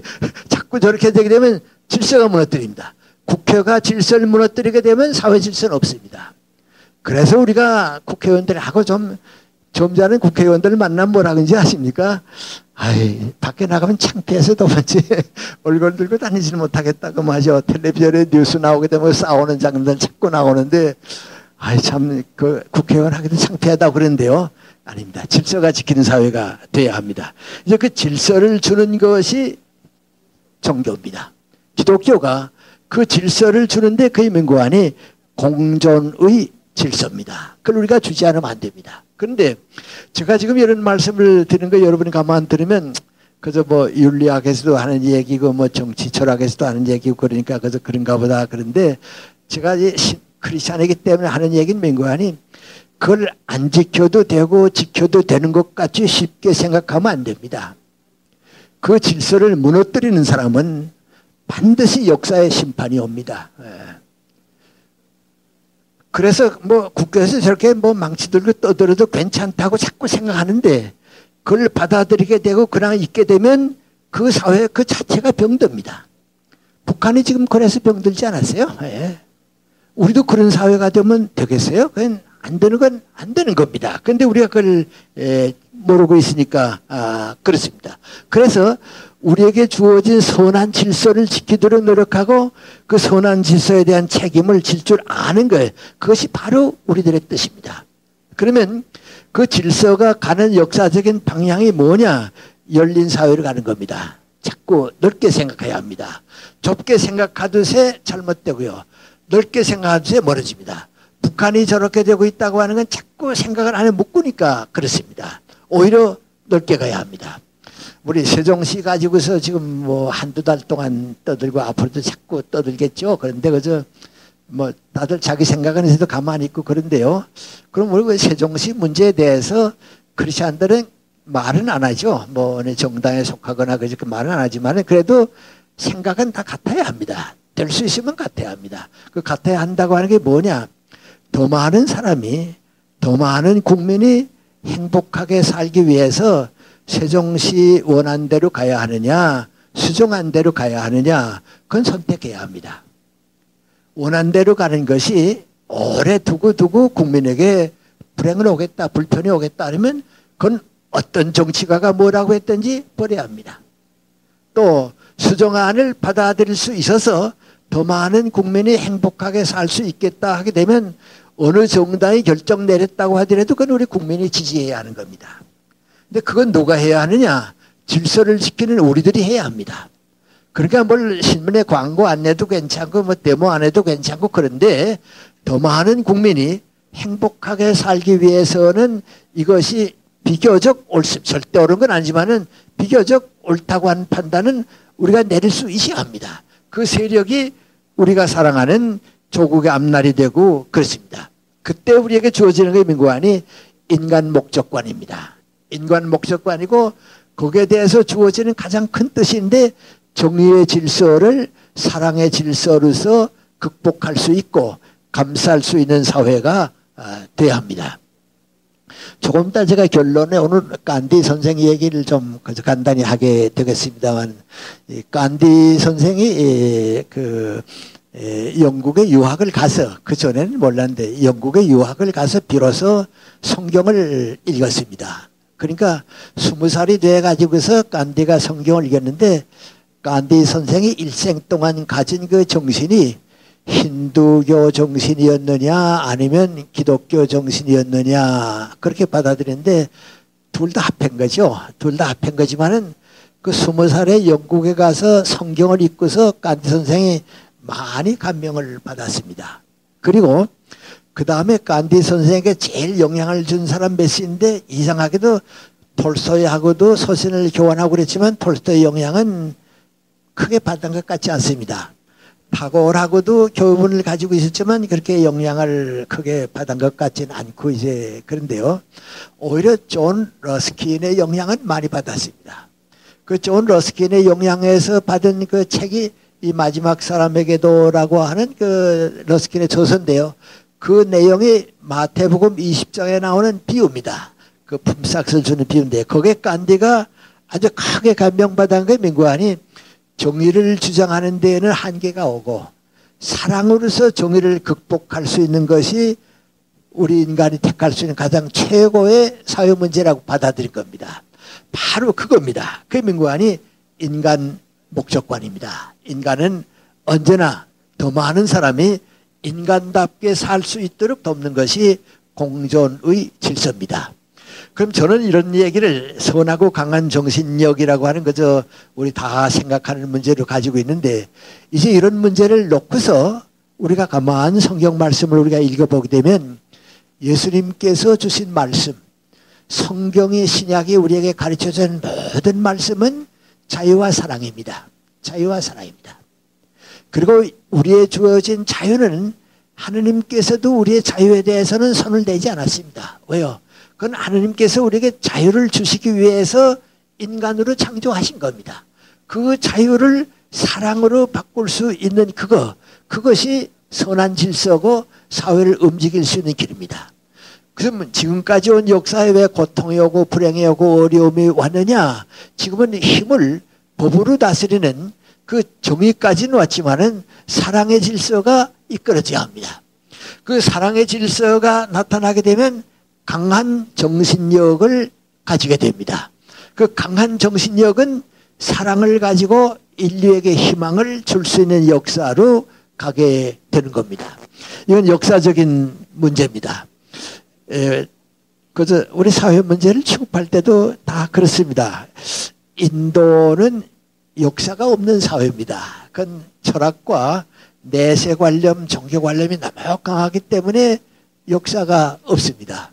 자꾸 저렇게 되게 되면 질서가 무너뜨립니다. 국회가 질서를 무너뜨리게 되면 사회 질서는 없습니다. 그래서 우리가 국회의원들하고 좀 전에 국회의원들을 만나면 뭐라 그런지 아십니까? 아이, 밖에 나가면 창피해서 도무지 얼굴 들고 다니지는 못하겠다고 하죠. 텔레비전에 뉴스 나오게 되면 싸우는 장면들 자꾸 나오는데, 아이, 참, 그 국회의원 하기도 창피하다고 그러는데요. 아닙니다. 질서가 지키는 사회가 돼야 합니다. 이제 그 질서를 주는 것이 종교입니다. 기독교가 그 질서를 주는데 그의 명구안이 공존의 질서입니다. 그걸 우리가 주지 않으면 안 됩니다. 그런데 제가 지금 이런 말씀을 드리는 거 여러분이 가만 들으면 그저 뭐 윤리학에서도 하는 얘기고 뭐 정치 철학에서도 하는 얘기고 그러니까 그저 그런가 보다. 그런데 제가 크리스찬이기 때문에 하는 얘기는 명구안이 그걸 안 지켜도 되고 지켜도 되는 것 같이 쉽게 생각하면 안 됩니다. 그 질서를 무너뜨리는 사람은 반드시 역사의 심판이 옵니다. 그래서 뭐 국회에서 저렇게 뭐 망치 들고 떠들어도 괜찮다고 자꾸 생각하는데 그걸 받아들이게 되고 그냥 있게 되면 그 사회 그 자체가 병듭니다. 북한이 지금 그래서 병들지 않았어요? 예. 우리도 그런 사회가 되면 되겠어요? 그건 안 되는 건 안 되는 겁니다. 그런데 우리가 그걸 모르고 있으니까 그렇습니다. 그래서 우리에게 주어진 선한 질서를 지키도록 노력하고 그 선한 질서에 대한 책임을 질 줄 아는 거예요. 그것이 바로 우리들의 뜻입니다. 그러면 그 질서가 가는 역사적인 방향이 뭐냐? 열린 사회로 가는 겁니다. 자꾸 넓게 생각해야 합니다. 좁게 생각하듯이 잘못되고요. 넓게 생각하듯이 멀어집니다. 북한이 저렇게 되고 있다고 하는 건 자꾸 생각을 안에 묶으니까 그렇습니다. 오히려 넓게 가야 합니다. 우리 세종시 가지고서 지금 뭐 한두 달 동안 떠들고 앞으로도 자꾸 떠들겠죠. 그런데 그저 뭐 다들 자기 생각은 해도 가만히 있고 그런데요. 그럼 우리 세종시 문제에 대해서 크리스찬들은 말은 안 하죠. 뭐 어느 정당에 속하거나 그저 말은 안 하지만 그래도 생각은 다 같아야 합니다. 될 수 있으면 같아야 합니다. 그 같아야 한다고 하는 게 뭐냐? 더 많은 사람이, 더 많은 국민이 행복하게 살기 위해서 세종시 원한 대로 가야 하느냐, 수정한 대로 가야 하느냐, 그건 선택해야 합니다. 원한 대로 가는 것이 오래 두고 국민에게 불행을 오겠다, 불편이 오겠다 하면 그건 어떤 정치가가 뭐라고 했든지 버려야 합니다. 또 수정안을 받아들일 수 있어서 더 많은 국민이 행복하게 살 수 있겠다 하게 되면 어느 정당이 결정 내렸다고 하더라도 그건 우리 국민이 지지해야 하는 겁니다. 근데 그건 누가 해야 하느냐? 질서를 지키는 우리들이 해야 합니다. 그러니까 뭘 신문에 광고 안 내도 괜찮고 뭐 데모 안 해도 괜찮고 그런데 더 많은 국민이 행복하게 살기 위해서는 이것이 비교적 옳습니다. 절대 옳은 건 아니지만은 비교적 옳다고 하는 판단은 우리가 내릴 수 있어야 합니다. 그 세력이 우리가 사랑하는 조국의 앞날이 되고 그렇습니다. 그때 우리에게 주어지는 게 민구안이 인간 목적관입니다. 인간 목적관이고 거기에 대해서 주어지는 가장 큰 뜻인데 정의의 질서를 사랑의 질서로서 극복할 수 있고 감싸할 수 있는 사회가 돼야 합니다. 조금 이따 제가 결론에 오늘 간디 선생 얘기를 좀 간단히 하게 되겠습니다만, 간디 선생이 영국에 유학을 가서, 그 전에는 몰랐는데 영국에 유학을 가서 비로소 성경을 읽었습니다. 그러니까 20살이 돼가지고서 간디가 성경을 읽었는데, 간디 선생이 일생 동안 가진 그 정신이 힌두교 정신이었느냐 아니면 기독교 정신이었느냐 그렇게 받아들였는데 둘 다 합한 거죠. 둘 다 합한 거지만은 그 20살에 영국에 가서 성경을 읽고서 간디 선생이 많이 감명을 받았습니다. 그리고 그 다음에 간디 선생에게 제일 영향을 준 사람 메시인데 이상하게도 톨스토이하고도 서신을 교환하고 그랬지만 톨스토이 영향은 크게 받은 것 같지 않습니다. 타고르하고도 교훈을 가지고 있었지만 그렇게 영향을 크게 받은 것 같지는 않고 이제 그런데요. 오히려 존 러스킨의 영향은 많이 받았습니다. 그 존 러스킨의 영향에서 받은 그 책이 이 마지막 사람에게도라고 하는 그 러스킨의 저서인데요. 그 내용이 마태복음 20장에 나오는 비유입니다. 그 품삯을 주는 비유인데 거기에 간디가 아주 크게 감명받은 게 민구안이 정의를 주장하는 데에는 한계가 오고 사랑으로서 정의를 극복할 수 있는 것이 우리 인간이 택할 수 있는 가장 최고의 사회 문제라고 받아들일 겁니다. 바로 그겁니다. 그 민구안이 인간 목적관입니다. 인간은 언제나 더 많은 사람이 인간답게 살 수 있도록 돕는 것이 공존의 질서입니다. 그럼 저는 이런 얘기를 선하고 강한 정신력이라고 하는 거죠. 우리 다 생각하는 문제를 가지고 있는데 이제 이런 문제를 놓고서 우리가 가만 성경 말씀을 우리가 읽어보게 되면 예수님께서 주신 말씀, 성경이 신약이 우리에게 가르쳐준 모든 말씀은 자유와 사랑입니다. 자유와 사랑입니다. 그리고 우리의 주어진 자유는 하느님께서도 우리의 자유에 대해서는 손을 대지 않았습니다. 왜요? 그건 하느님께서 우리에게 자유를 주시기 위해서 인간으로 창조하신 겁니다. 그 자유를 사랑으로 바꿀 수 있는 그것이 선한 질서고 사회를 움직일 수 있는 길입니다. 그러면 지금까지 온 역사에 왜 고통이 오고 불행이 오고 어려움이 왔느냐? 지금은 힘을 법으로 다스리는 그 정의까지는 왔지만은 사랑의 질서가 이끌어져야 합니다. 그 사랑의 질서가 나타나게 되면 강한 정신력을 가지게 됩니다. 그 강한 정신력은 사랑을 가지고 인류에게 희망을 줄 수 있는 역사로 가게 되는 겁니다. 이건 역사적인 문제입니다. 그래서 우리 사회 문제를 취급할 때도 다 그렇습니다. 인도는 역사가 없는 사회입니다. 그건 철학과 내세 관념, 종교 관념이 너무 강하기 때문에 역사가 없습니다.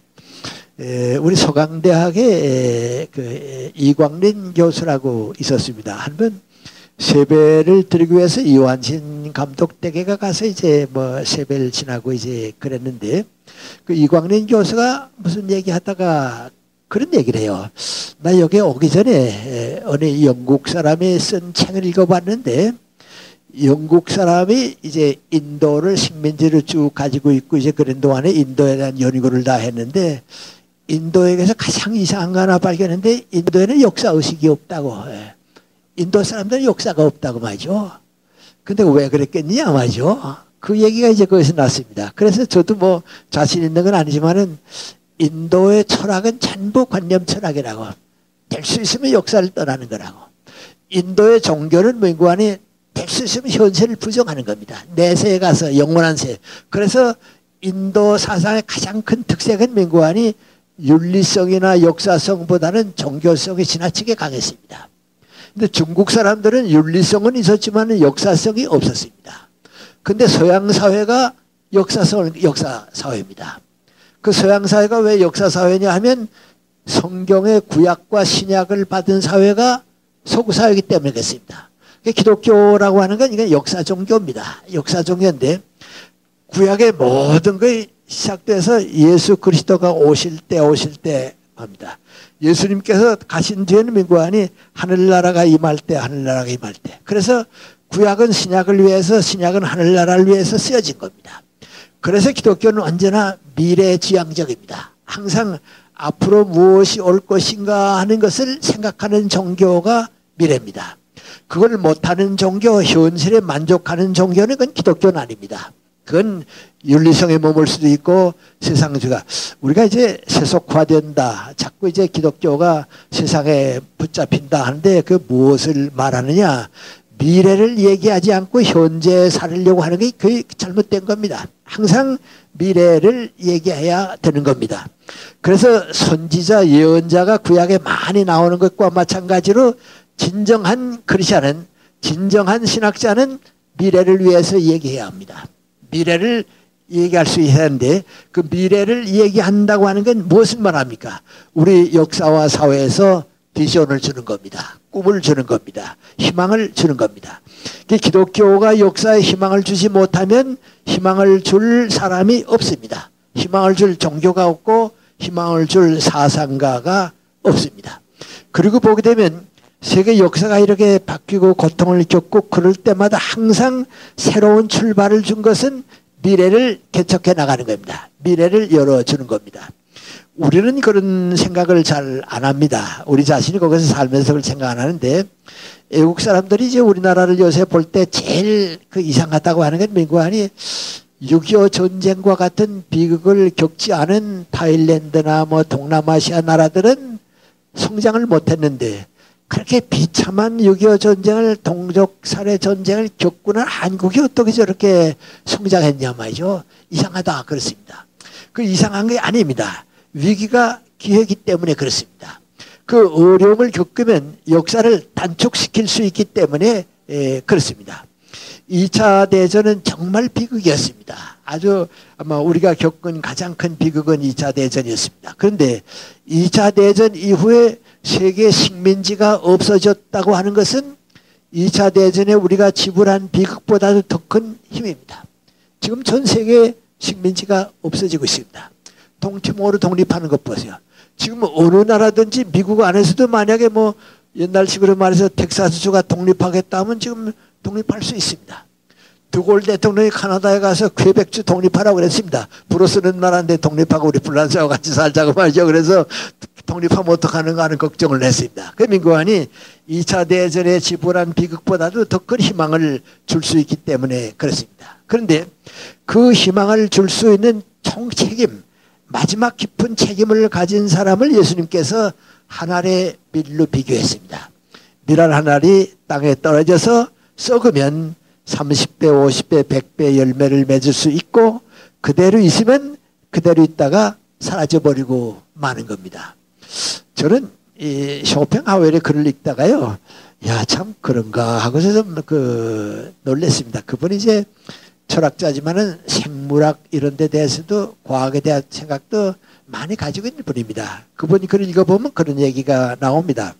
우리 서강대학에 그 이광린 교수라고 있었습니다. 한번 세배를 드리기 위해서 이완신 감독 댁에가 가서 이제 뭐 세배를 지나고 이제 그랬는데 그 이광린 교수가 무슨 얘기 하다가 그런 얘기를 해요. 나 여기 오기 전에 어느 영국 사람이 쓴 책을 읽어봤는데 영국 사람이 이제 인도를 식민지로 쭉 가지고 있고 이제 그런 동안에 인도에 대한 연구를 다 했는데 인도에게서 가장 이상한 거 하나 발견했는데 인도에는 역사의식이 없다고. 인도 사람들은 역사가 없다고 말이죠. 근데 왜 그랬겠냐 말이죠. 그 얘기가 이제 거기서 났습니다. 그래서 저도 뭐 자신 있는 건 아니지만은 인도의 철학은 전부 관념 철학이라고. 될 수 있으면 역사를 떠나는 거라고. 인도의 종교는 민구안이 될 수 있으면 현세를 부정하는 겁니다. 내세에 가서 영원한 세. 그래서 인도 사상의 가장 큰 특색은 민구안이 윤리성이나 역사성보다는 종교성이 지나치게 강했습니다. 근데 중국 사람들은 윤리성은 있었지만 역사성이 없었습니다. 근데 서양 사회가 역사 사회입니다. 그 서양 사회가 왜 역사 사회냐 하면 성경의 구약과 신약을 받은 사회가 서구 사회이기 때문에 그렇습니다. 기독교라고 하는 건 이건 역사 종교입니다. 역사 종교인데 구약의 모든 것이 시작돼서 예수 그리스도가 오실 때 합니다. 예수님께서 가신 뒤에는 민구안이 하늘나라가 임할 때. 그래서 구약은 신약을 위해서, 신약은 하늘나라를 위해서 쓰여진 겁니다. 그래서 기독교는 언제나 미래지향적입니다. 항상 앞으로 무엇이 올 것인가 하는 것을 생각하는 종교가 미래입니다. 그걸 못하는 종교, 현실에 만족하는 종교는 그건 기독교는 아닙니다. 그건 윤리성에 머물 수도 있고 세상주가 우리가 이제 세속화된다. 자꾸 이제 기독교가 세상에 붙잡힌다 하는데 그 무엇을 말하느냐. 미래를 얘기하지 않고 현재에 살려고 하는 게 거의 잘못된 겁니다. 항상 미래를 얘기해야 되는 겁니다. 그래서 선지자, 예언자가 구약에 많이 나오는 것과 마찬가지로 진정한 크리스찬은, 진정한 신학자는 미래를 위해서 얘기해야 합니다. 미래를 얘기할 수 있어야 하는데 그 미래를 얘기한다고 하는 건 무엇을 말합니까? 우리 역사와 사회에서 비전을 주는 겁니다. 꿈을 주는 겁니다. 희망을 주는 겁니다. 기독교가 역사에 희망을 주지 못하면 희망을 줄 사람이 없습니다. 희망을 줄 종교가 없고 희망을 줄 사상가가 없습니다. 그리고 보게 되면 세계 역사가 이렇게 바뀌고 고통을 겪고 그럴 때마다 항상 새로운 출발을 준 것은 미래를 개척해 나가는 겁니다. 미래를 열어주는 겁니다. 우리는 그런 생각을 잘 안 합니다. 우리 자신이 거기서 살면서 그걸 생각 안 하는데 외국 사람들이 이제 우리나라를 요새 볼 때 제일 그 이상하다고 하는 건 민구안이 6.25 전쟁과 같은 비극을 겪지 않은 타일랜드나 뭐 동남아시아 나라들은 성장을 못했는데 그렇게 비참한 6.25 전쟁을 동족 살해 전쟁을 겪고는 한국이 어떻게 저렇게 성장했냐 말이죠. 이상하다 그렇습니다. 그 이상한 게 아닙니다. 위기가 기회이기 때문에 그렇습니다. 그 어려움을 겪으면 역사를 단축시킬 수 있기 때문에 그렇습니다. 2차 대전은 정말 비극이었습니다. 아주 아마 우리가 겪은 가장 큰 비극은 2차 대전이었습니다. 그런데 2차 대전 이후에 세계 식민지가 없어졌다고 하는 것은 2차 대전에 우리가 지불한 비극보다도 더 큰 힘입니다. 지금 전 세계 식민지가 없어지고 있습니다. 동티모르 독립하는 것 보세요. 지금 어느 나라든지 미국 안에서도 만약에 뭐 옛날식으로 말해서 텍사스주가 독립하겠다 하면 지금 독립할 수 있습니다. 드골 대통령이 카나다에 가서 퀘벡주 독립하라고 그랬습니다. 불어 쓰는 나라인데 독립하고 우리 불란서와 같이 살자고 말이죠. 그래서 독립하면 어떡하는가 하는 걱정을 했습니다. 그 민구안이 2차 대전에 지불한 비극보다도 더 큰 희망을 줄 수 있기 때문에 그렇습니다. 그런데 그 희망을 줄 수 있는 총책임, 마지막 깊은 책임을 가진 사람을 예수님께서 한 알의 밀로 비교했습니다. 밀 한 알이 땅에 떨어져서 썩으면 30배, 50배, 100배 열매를 맺을 수 있고 그대로 있으면 그대로 있다가 사라져버리고 마는 겁니다. 저는 이 쇼팽하우엘의 글을 읽다가요, 야, 참 그런가 하고서 좀 놀랬습니다. 그분이 이제 철학자지만은 생물학 이런 데 대해서도 과학에 대한 생각도 많이 가지고 있는 분입니다. 그분이 글을 읽어보면 그런 얘기가 나옵니다.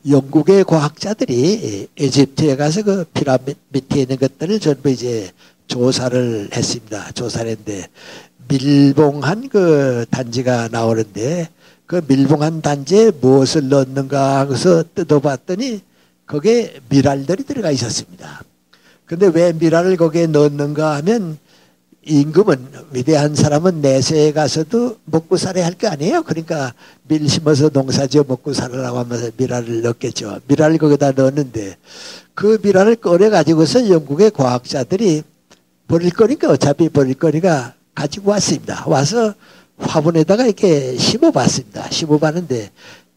영국의 과학자들이 에집트에 가서 그 피라미드 밑에 있는 것들을 전부 이제 조사를 했습니다. 조사를 했는데 밀봉한 그 단지가 나오는데 그 밀봉한 단지에 무엇을 넣는가 하고서 뜯어봤더니 거기에 미랄들이 들어가 있었습니다. 근데 왜 미랄을 거기에 넣는가 하면 임금은, 위대한 사람은 내세에 가서도 먹고 살아야 할 거 아니에요. 그러니까 밀 심어서 농사지어 먹고 살으라고 하면서 미랄을 넣겠죠. 미랄을 거기다 넣었는데 그 미랄을 꺼내 가지고서 영국의 과학자들이 버릴 거니까 어차피 버릴 거니까 가지고 왔습니다. 와서 화분에다가 이렇게 심어봤습니다. 심어봤는데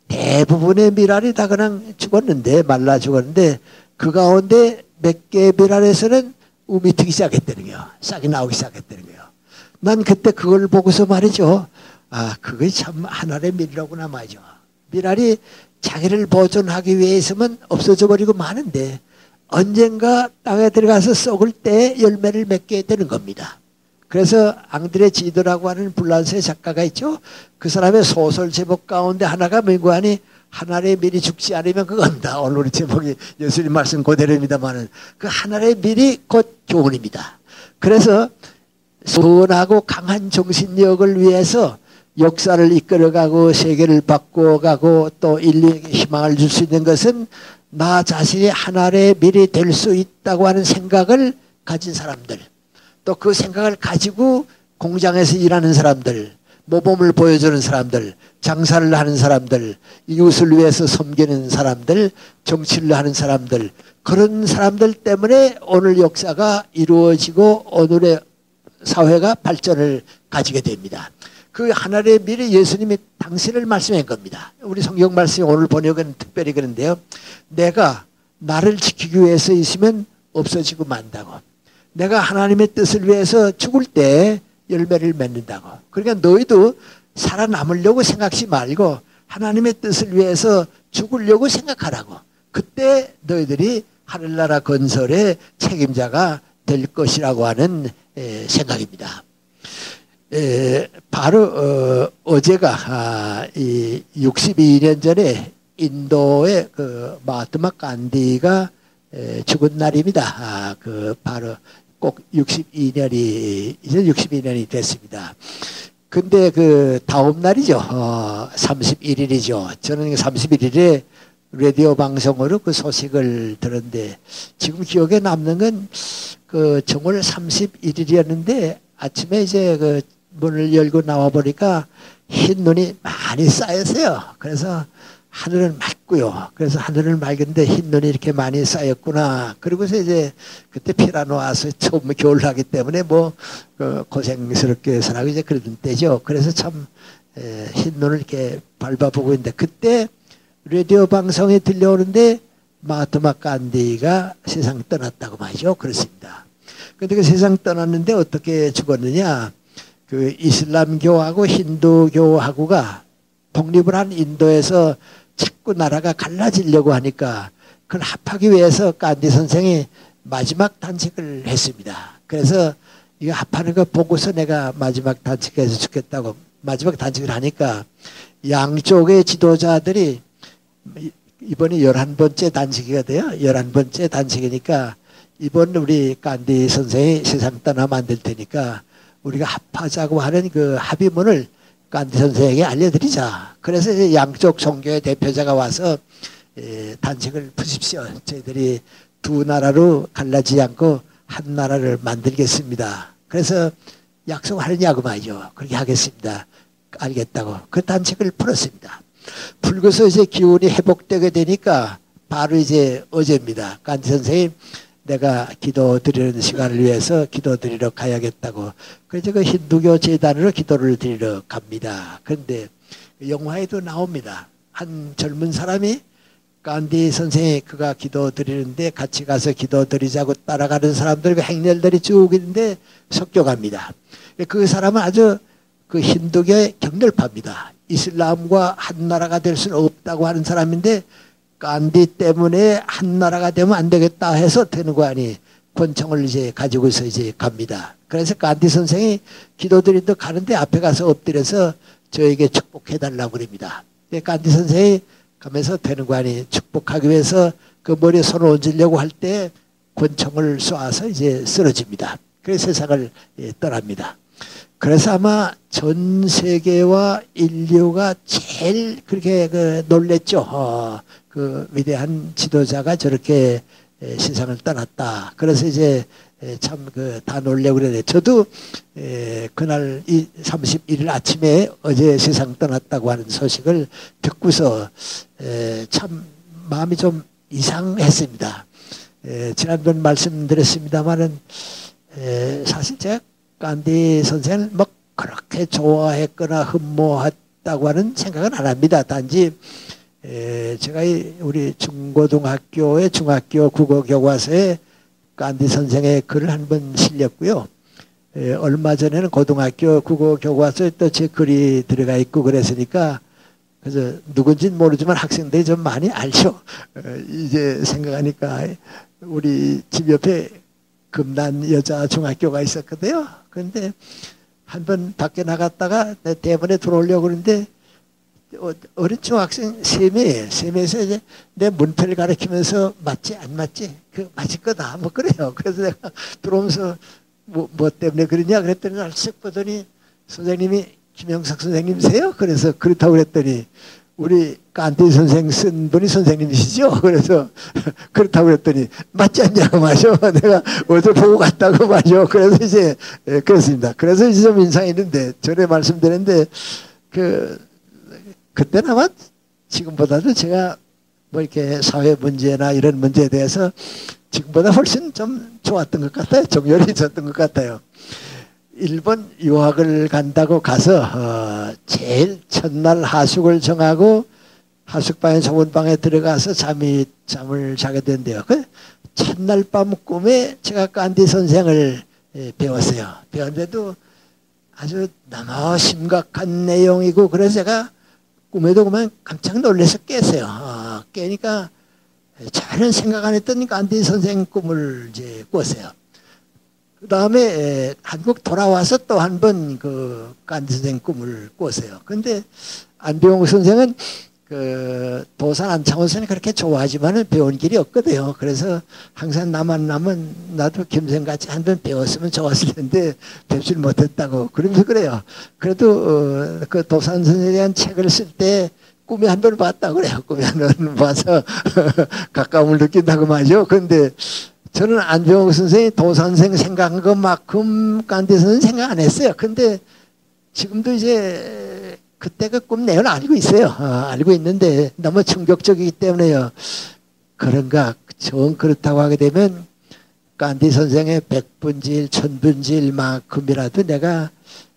대부분의 밀알이 다 그냥 죽었는데, 말라 죽었는데, 그 가운데 몇 개의 밀알에서는 움이 트기 시작했다는 거예요. 싹이 나오기 시작했다는 거예요. 난 그때 그걸 보고서 말이죠. 아, 그게 참 하나의 밀이라구나 말이죠. 밀알이 자기를 보존하기 위해서는 없어져 버리고 마는데 언젠가 땅에 들어가서 썩을 때 열매를 맺게 되는 겁니다. 그래서 앙드레 지드라고 하는 불란스의 작가가 있죠. 그 사람의 소설 제목 가운데 하나가 뭔고 하니 하나의 밀이 죽지 않으면 그겁니다. 오늘 우리 제목이 예수님 말씀 그대로입니다만은 그 하나의 밀이 곧 교훈입니다. 그래서 선하고 강한 정신력을 위해서 역사를 이끌어가고 세계를 바꿔가고 또 인류에게 희망을 줄 수 있는 것은 나 자신이 하나의 밀이 될 수 있다고 하는 생각을 가진 사람들, 또 그 생각을 가지고 공장에서 일하는 사람들, 모범을 보여주는 사람들, 장사를 하는 사람들, 이웃을 위해서 섬기는 사람들, 정치를 하는 사람들, 그런 사람들 때문에 오늘 역사가 이루어지고 오늘의 사회가 발전을 가지게 됩니다. 그 하나의 밀이 예수님이 당신을 말씀한 겁니다. 우리 성경 말씀이 오늘 번역은 특별히 그런데요. 내가 나를 지키기 위해서 있으면 없어지고 만다고. 내가 하나님의 뜻을 위해서 죽을 때 열매를 맺는다고. 그러니까 너희도 살아남으려고 생각하지 말고 하나님의 뜻을 위해서 죽으려고 생각하라고. 그때 너희들이 하늘나라 건설의 책임자가 될 것이라고 하는 생각입니다. 바로 어제가 이 62년 전에 인도의 그 마하트마 간디가 죽은 날입니다. 그 바로 꼭 62년이 이제 62년이 됐습니다. 근데 그 다음 날이죠. 31일이죠. 저는 31일에 라디오 방송으로 그 소식을 들었는데 지금 기억에 남는 건 그 정월 31일이었는데 아침에 이제 그 문을 열고 나와 보니까 흰 눈이 많이 쌓였어요. 그래서 하늘은 맑고요. 그래서 하늘은 맑은데 흰 눈이 이렇게 많이 쌓였구나. 그리고서 이제 그때 피라노 와서 처음 겨울나기 때문에 뭐 고생스럽게 살아고 이제 그러던 때죠. 그래서 참 흰 눈을 이렇게 밟아보고 있는데 그때 라디오 방송에 들려오는데 마하트마 간디가 세상 떠났다고 말이죠. 그렇습니다. 근데 그 세상 떠났는데 어떻게 죽었느냐? 그 이슬람교하고 힌두교하고가 독립을 한 인도에서 자꾸 나라가 갈라지려고 하니까 그걸 합하기 위해서 간디 선생이 마지막 단식을 했습니다. 그래서 이거 합하는 거 보고서 내가 마지막 단식해서 죽겠다고 마지막 단식을 하니까 양쪽의 지도자들이 이번이 11번째 단식이가 돼요. 11번째 단식이니까 이번 우리 간디 선생이 세상 떠나면 안 될 테니까 우리가 합하자고 하는 그 합의문을 간디 선생에게 알려드리자. 그래서 이제 양쪽 종교의 대표자가 와서 단식을 푸십시오. 저희들이 두 나라로 갈라지지 않고 한 나라를 만들겠습니다. 그래서 약속하느냐고 말이죠. 그렇게 하겠습니다. 알겠다고. 그 단식을 풀었습니다. 풀고서 이제 기운이 회복되게 되니까 바로 이제 어제입니다. 간디 선생님 내가 기도 드리는 시간을 위해서 기도 드리러 가야겠다고. 그래서 그 힌두교 재단으로 기도를 드리러 갑니다. 그런데 영화에도 나옵니다. 한 젊은 사람이 간디 선생이 그가 기도 드리는데 같이 가서 기도 드리자고 따라가는 사람들 그 행렬들이 쭉 있는데 섞여갑니다. 그 사람은 아주 그 힌두교의 격렬파입니다. 이슬람과 한 나라가 될 수는 없다고 하는 사람인데 간디 때문에 한 나라가 되면 안 되겠다 해서 되는 거 아니 권총을 이제 가지고서 이제 갑니다. 그래서 간디 선생이 기도드리러 가는데 앞에 가서 엎드려서 저에게 축복해 달라고 그럽니다. 간디 선생이 가면서 되는 거 아니 축복하기 위해서 그 머리에 손을 얹으려고 할 때 권총을 쏴서 이제 쓰러집니다. 그래서 세상을 떠납니다. 그래서 아마 전 세계와 인류가 제일 그렇게 놀랬죠. 그 위대한 지도자가 저렇게 세상을 떠났다. 그래서 이제 참 다 놀래고 그러네. 저도 그날 31일 아침에 어제 세상 떠났다고 하는 소식을 듣고서 참 마음이 좀 이상했습니다. 지난번 말씀드렸습니다마는 사실 제가 간디 선생을 뭐 그렇게 좋아했거나 흠모했다고 하는 생각은 안 합니다. 단지 제가 우리 중고등학교의 중학교 국어 교과서에 간디 선생의 글을 한 번 실렸고요. 얼마 전에는 고등학교 국어 교과서에 또 제 글이 들어가 있고 그랬으니까 그래서 누군지는 모르지만 학생들이 좀 많이 알죠. 이제 생각하니까 우리 집 옆에 금난 여자 중학교가 있었거든요. 그런데 한 번 밖에 나갔다가 대문에 들어오려고 그러는데 어린 중학생 세명에서 이제 내 문패를 가리키면서 맞지 안 맞지? 그 맞을 거다 뭐 그래요. 그래서 내가 들어오면서 뭐 때문에 그러냐 그랬더니 날 쓱 보더니 선생님이 김영석 선생님이세요? 그래서 그렇다고 그랬더니 우리 간디 선생 쓴 분이 선생님이시죠? 그래서 그렇다고 그랬더니 맞지 않냐고 말이죠. 내가 어디서 보고 갔다고 말이죠. 그래서 이제 그렇습니다. 그래서 이제 좀 인상이 있는데 전에 말씀드렸는데 그때는 아마 지금보다도 제가 뭐 이렇게 사회 문제나 이런 문제에 대해서 지금보다 훨씬 좀 좋았던 것 같아요. 정열이 있었던 것 같아요. 일본 유학을 간다고 가서 제일 첫날 하숙을 정하고 하숙방에 소문방에 들어가서 잠을 자게 된대요. 그 첫날 밤 꿈에 제가 간디 선생을 배웠어요. 배웠는데도 아주 너무 심각한 내용이고 그래서 제가 꿈에도 그만 깜짝 놀라서 깼어요. 깨니까 전혀 생각 안 했던 간디 선생 꿈을 이제 꿨어요. 그 다음에 한국 돌아와서 또 한 번 그 간디 선생 꿈을 꿨어요. 근데 안병욱 선생은 그 도산 안창호 선생이 그렇게 좋아하지만은 배운 길이 없거든요. 그래서 항상 나만 나면 나도 김선같이 한 번 배웠으면 좋았을 텐데 뵙질 못했다고 그러면서 그래요. 그래도 그 도산 선생에 대한 책을 쓸 때 꿈에 한 번 봤다고 그래요. 꿈에 한 번 봐서 가까움을 느낀다고 말이죠. 그런데 저는 안병욱 선생이 도선생 생각한 것만큼 간디 선생 생각 안 했어요. 근데 지금도 이제 그때 그 꿈 내용을 알고 있어요. 알고 있는데 너무 충격적이기 때문에요. 그런가 정 그렇다고 하게 되면 간디 선생의 백분지일 천분지일만큼이라도 내가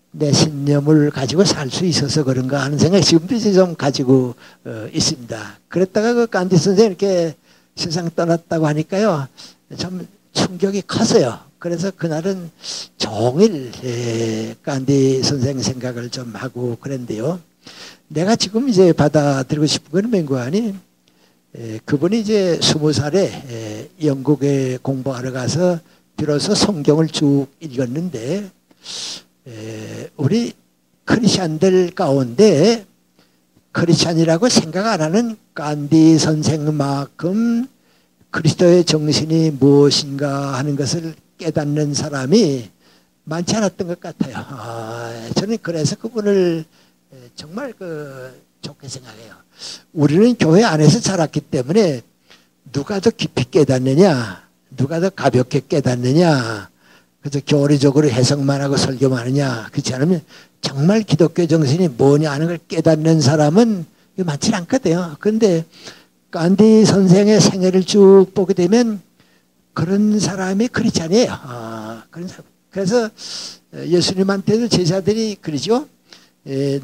내 신념을 가지고 살 수 있어서 그런가 하는 생각이 지금도 이제 좀 가지고 있습니다. 그랬다가 그 간디 선생이 이렇게 세상 떠났다고 하니까요. 참 충격이 컸어요. 그래서 그날은 종일 간디 선생 생각을 좀 하고 그랬는데요. 내가 지금 이제 받아들이고 싶은 건 맹고하니 그분이 이제 20살에 영국에 공부하러 가서 비로소 성경을 쭉 읽었는데 우리 크리스찬들 가운데 크리스찬이라고 생각 안 하는 간디 선생만큼 그리스도의 정신이 무엇인가 하는 것을 깨닫는 사람이 많지 않았던 것 같아요. 저는 그래서 그분을 정말 좋게 생각해요. 우리는 교회 안에서 자랐기 때문에 누가 더 깊이 깨닫느냐, 누가 더 가볍게 깨닫느냐, 그래서 교리적으로 해석만 하고 설교만 하느냐, 그렇지 않으면 정말 기독교 정신이 뭐냐 하는 걸 깨닫는 사람은 많지 않거든요. 그런데 간디 선생의 생애를 쭉 보게 되면 그런 사람이 크리스찬이에요. 그런 사람. 그래서 예수님한테도 제자들이 그러죠.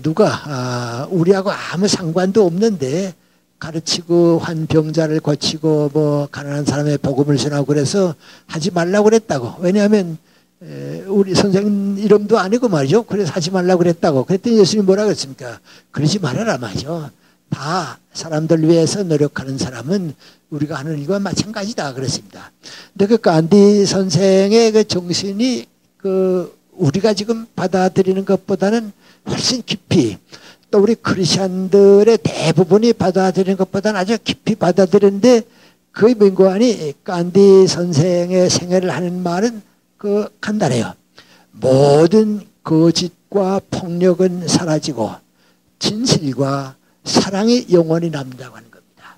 누가 우리하고 아무 상관도 없는데 가르치고 환병자를 고치고 뭐 가난한 사람의 복음을 전하고 그래서 하지 말라고 그랬다고. 왜냐하면 우리 선생님 이름도 아니고 말이죠. 그래서 하지 말라고 그랬다고. 그랬더니 예수님이 뭐라 그랬습니까? 그러지 말아라 말이죠. 다 사람들 위해서 노력하는 사람은 우리가 하는 일과 마찬가지다 그랬습니다. 근데 그 간디 선생의 그 정신이 우리가 지금 받아들이는 것보다는 훨씬 깊이, 또 우리 크리스천들의 대부분이 받아들이는 것보다는 아주 깊이 받아들이는데 그 민고안이 간디 선생의 생애를 하는 말은 간단해요. 모든 거짓과 폭력은 사라지고 진실과 사랑이 영원히 남는다고 하는 겁니다.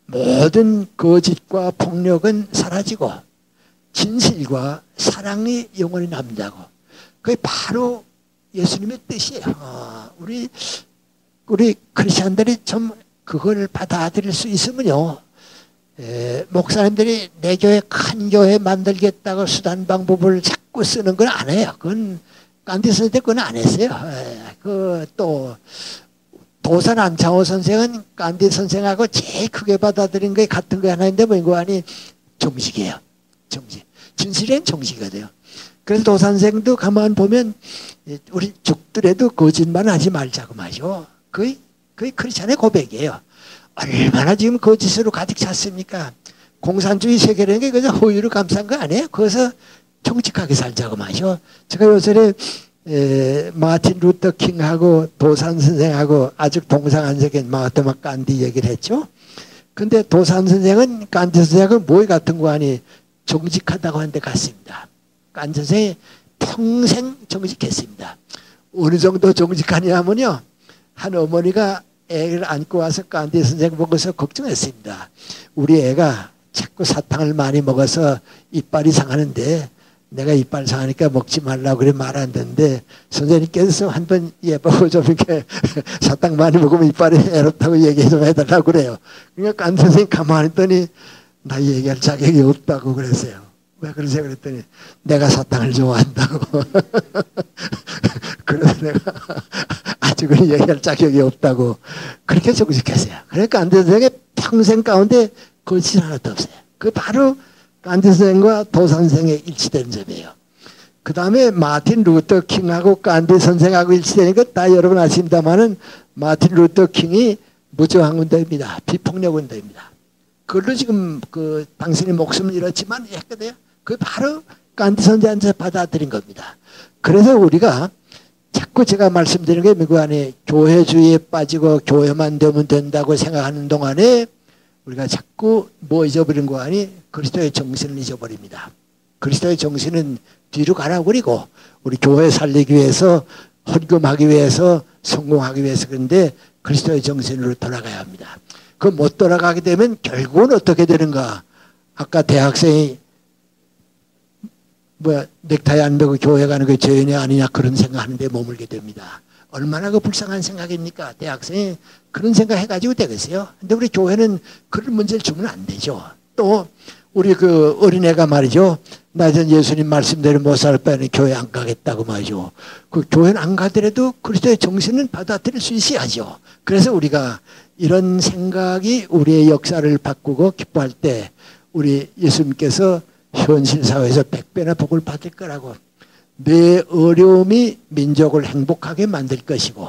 모든 거짓과 폭력은 사라지고 진실과 사랑이 영원히 남는다고. 그게 바로 예수님의 뜻이에요. 우리 크리스천들이 좀 그걸 받아들일 수 있으면요, 목사님들이 내 교회 큰 교회 만들겠다고 수단 방법을 자꾸 쓰는 건 안 해요. 그건 간디 선생 때 그건 안 했어요. 그 또 도산 안창호 선생은 간디 선생하고 제일 크게 받아들인 게 같은 거 하나 있는데 뭐인고 하니 정식이에요. 정식. 진실은 정식이거든요. 그래서 도산 선생도 가만 보면 우리 죽더라도 거짓말 하지 말자고 말이죠. 거의 크리스찬의 고백이에요. 얼마나 지금 거짓으로 가득 찼습니까? 공산주의 세계라는 게 그냥 호의로 감싼 거 아니에요? 거기서 정직하게 살자고 말이죠. 제가 요새 마틴 루터 킹하고 도산 선생하고 아직 동상안색인 마하트마 간디 얘기를 했죠. 근데 도산 선생은 간디 선생하고 뭐에 같은 거 아니 정직하다고 하는 데 같습니다. 간디 선생이 평생 정직했습니다. 어느 정도 정직하냐 하면요. 한 어머니가 애를 안고 와서 간디 선생 보고서 걱정했습니다. 우리 애가 자꾸 사탕을 많이 먹어서 이빨이 상하는데 내가 이빨 상하니까 먹지 말라고 그래 말 안 듣는데 선생님께서 한번 예보고 좀 이렇게 사탕 많이 먹으면 이빨이 애롭다고 얘기 좀 해달라고 그래요. 그러니까 간디 선생님 가만히 있더니 나 얘기할 자격이 없다고 그랬어요. 왜 그러세요? 그랬더니 내가 사탕을 좋아한다고. 그래서 내가 아직은 얘기할 자격이 없다고 그렇게 정직했어요. 그러니까 간디 선생의 평생 가운데 거짓 하나도 없어요. 그 바로 간디 선생과 도산 선생의 일치된 점이에요. 그 다음에 마틴 루터 킹하고 간디 선생하고 일치되니까 다 여러분 아십니다만은 마틴 루터 킹이 무저항 운동입니다. 비폭력 운동입니다. 그걸로 지금 그 당신의 목숨을 잃었지만 했거든요. 그 바로 간디 선생한테 받아들인 겁니다. 그래서 우리가 자꾸 제가 말씀드리는 게 미국 안에 교회주의에 빠지고 교회만 되면 된다고 생각하는 동안에 우리가 자꾸 뭐 잊어버린 거 아니 그리스도의 정신을 잊어버립니다. 그리스도의 정신은 뒤로 가라 버리고 우리 교회 살리기 위해서 헌금하기 위해서 성공하기 위해서 그런데 그리스도의 정신으로 돌아가야 합니다. 그 못 돌아가게 되면 결국은 어떻게 되는가? 아까 대학생이 넥타이 안 매고 교회 가는 게 죄인이 아니냐 그런 생각하는데 머물게 됩니다. 얼마나 그 불쌍한 생각입니까? 대학생이 그런 생각 해가지고 되겠어요. 근데 우리 교회는 그런 문제를 주면 안 되죠. 또 우리 그 어린애가 말이죠. 나 전 예수님 말씀대로 못 살 바에는 교회 안 가겠다고 말이죠. 그 교회는 안 가더라도 그리스도의 정신은 받아들일 수 있어야죠. 그래서 우리가 이런 생각이 우리의 역사를 바꾸고 기뻐할 때 우리 예수님께서 현실 사회에서 100배나 복을 받을 거라고 내 어려움이 민족을 행복하게 만들 것이고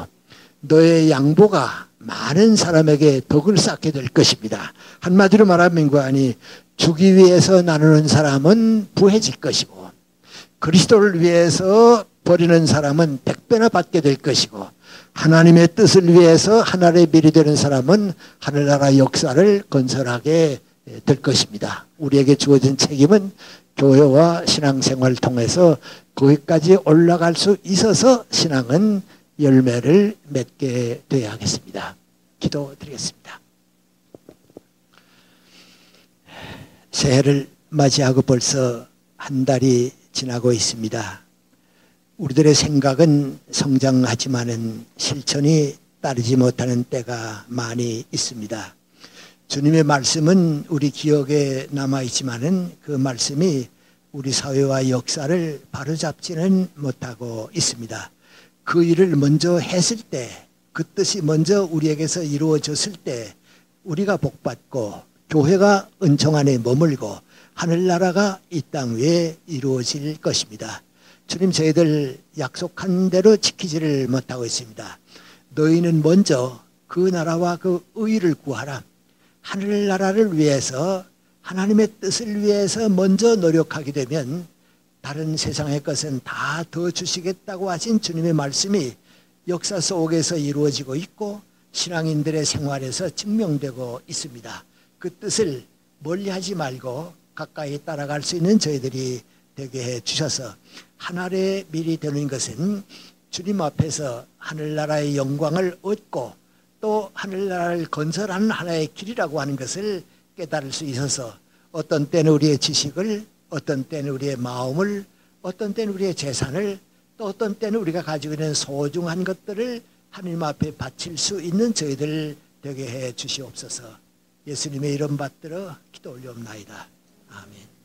너의 양보가 많은 사람에게 덕을 쌓게 될 것입니다. 한마디로 말하면 그 아니 주기 위해서 나누는 사람은 부해질 것이고 그리스도를 위해서 버리는 사람은 100배나 받게 될 것이고 하나님의 뜻을 위해서 하늘의 별이 되는 사람은 하늘나라 역사를 건설하게 될 것입니다. 우리에게 주어진 책임은 교회와 신앙생활을 통해서 거기까지 올라갈 수 있어서 신앙은 열매를 맺게 되어야 하겠습니다. 기도드리겠습니다. 새해를 맞이하고 벌써 한 달이 지나고 있습니다. 우리들의 생각은 성장하지만은 실천이 따르지 못하는 때가 많이 있습니다. 주님의 말씀은 우리 기억에 남아있지만은 그 말씀이 우리 사회와 역사를 바로잡지는 못하고 있습니다. 그 일을 먼저 했을 때, 그 뜻이 먼저 우리에게서 이루어졌을 때 우리가 복받고 교회가 은총 안에 머물고 하늘나라가 이 땅 위에 이루어질 것입니다. 주님 저희들 약속한 대로 지키지를 못하고 있습니다. 너희는 먼저 그 나라와 그 의를 구하라. 하늘나라를 위해서 하나님의 뜻을 위해서 먼저 노력하게 되면 다른 세상의 것은 다 더 주시겠다고 하신 주님의 말씀이 역사 속에서 이루어지고 있고 신앙인들의 생활에서 증명되고 있습니다. 그 뜻을 멀리하지 말고 가까이 따라갈 수 있는 저희들이 되게 해 주셔서 하늘의 밀이 되는 것은 주님 앞에서 하늘나라의 영광을 얻고 또 하늘나라를 건설하는 하나의 길이라고 하는 것을 깨달을 수 있어서 어떤 때는 우리의 지식을, 어떤 때는 우리의 마음을, 어떤 때는 우리의 재산을, 또 어떤 때는 우리가 가지고 있는 소중한 것들을 하나님 앞에 바칠 수 있는 저희들 되게 해 주시옵소서. 예수님의 이름 받들어 기도 올려옵나이다. 아멘.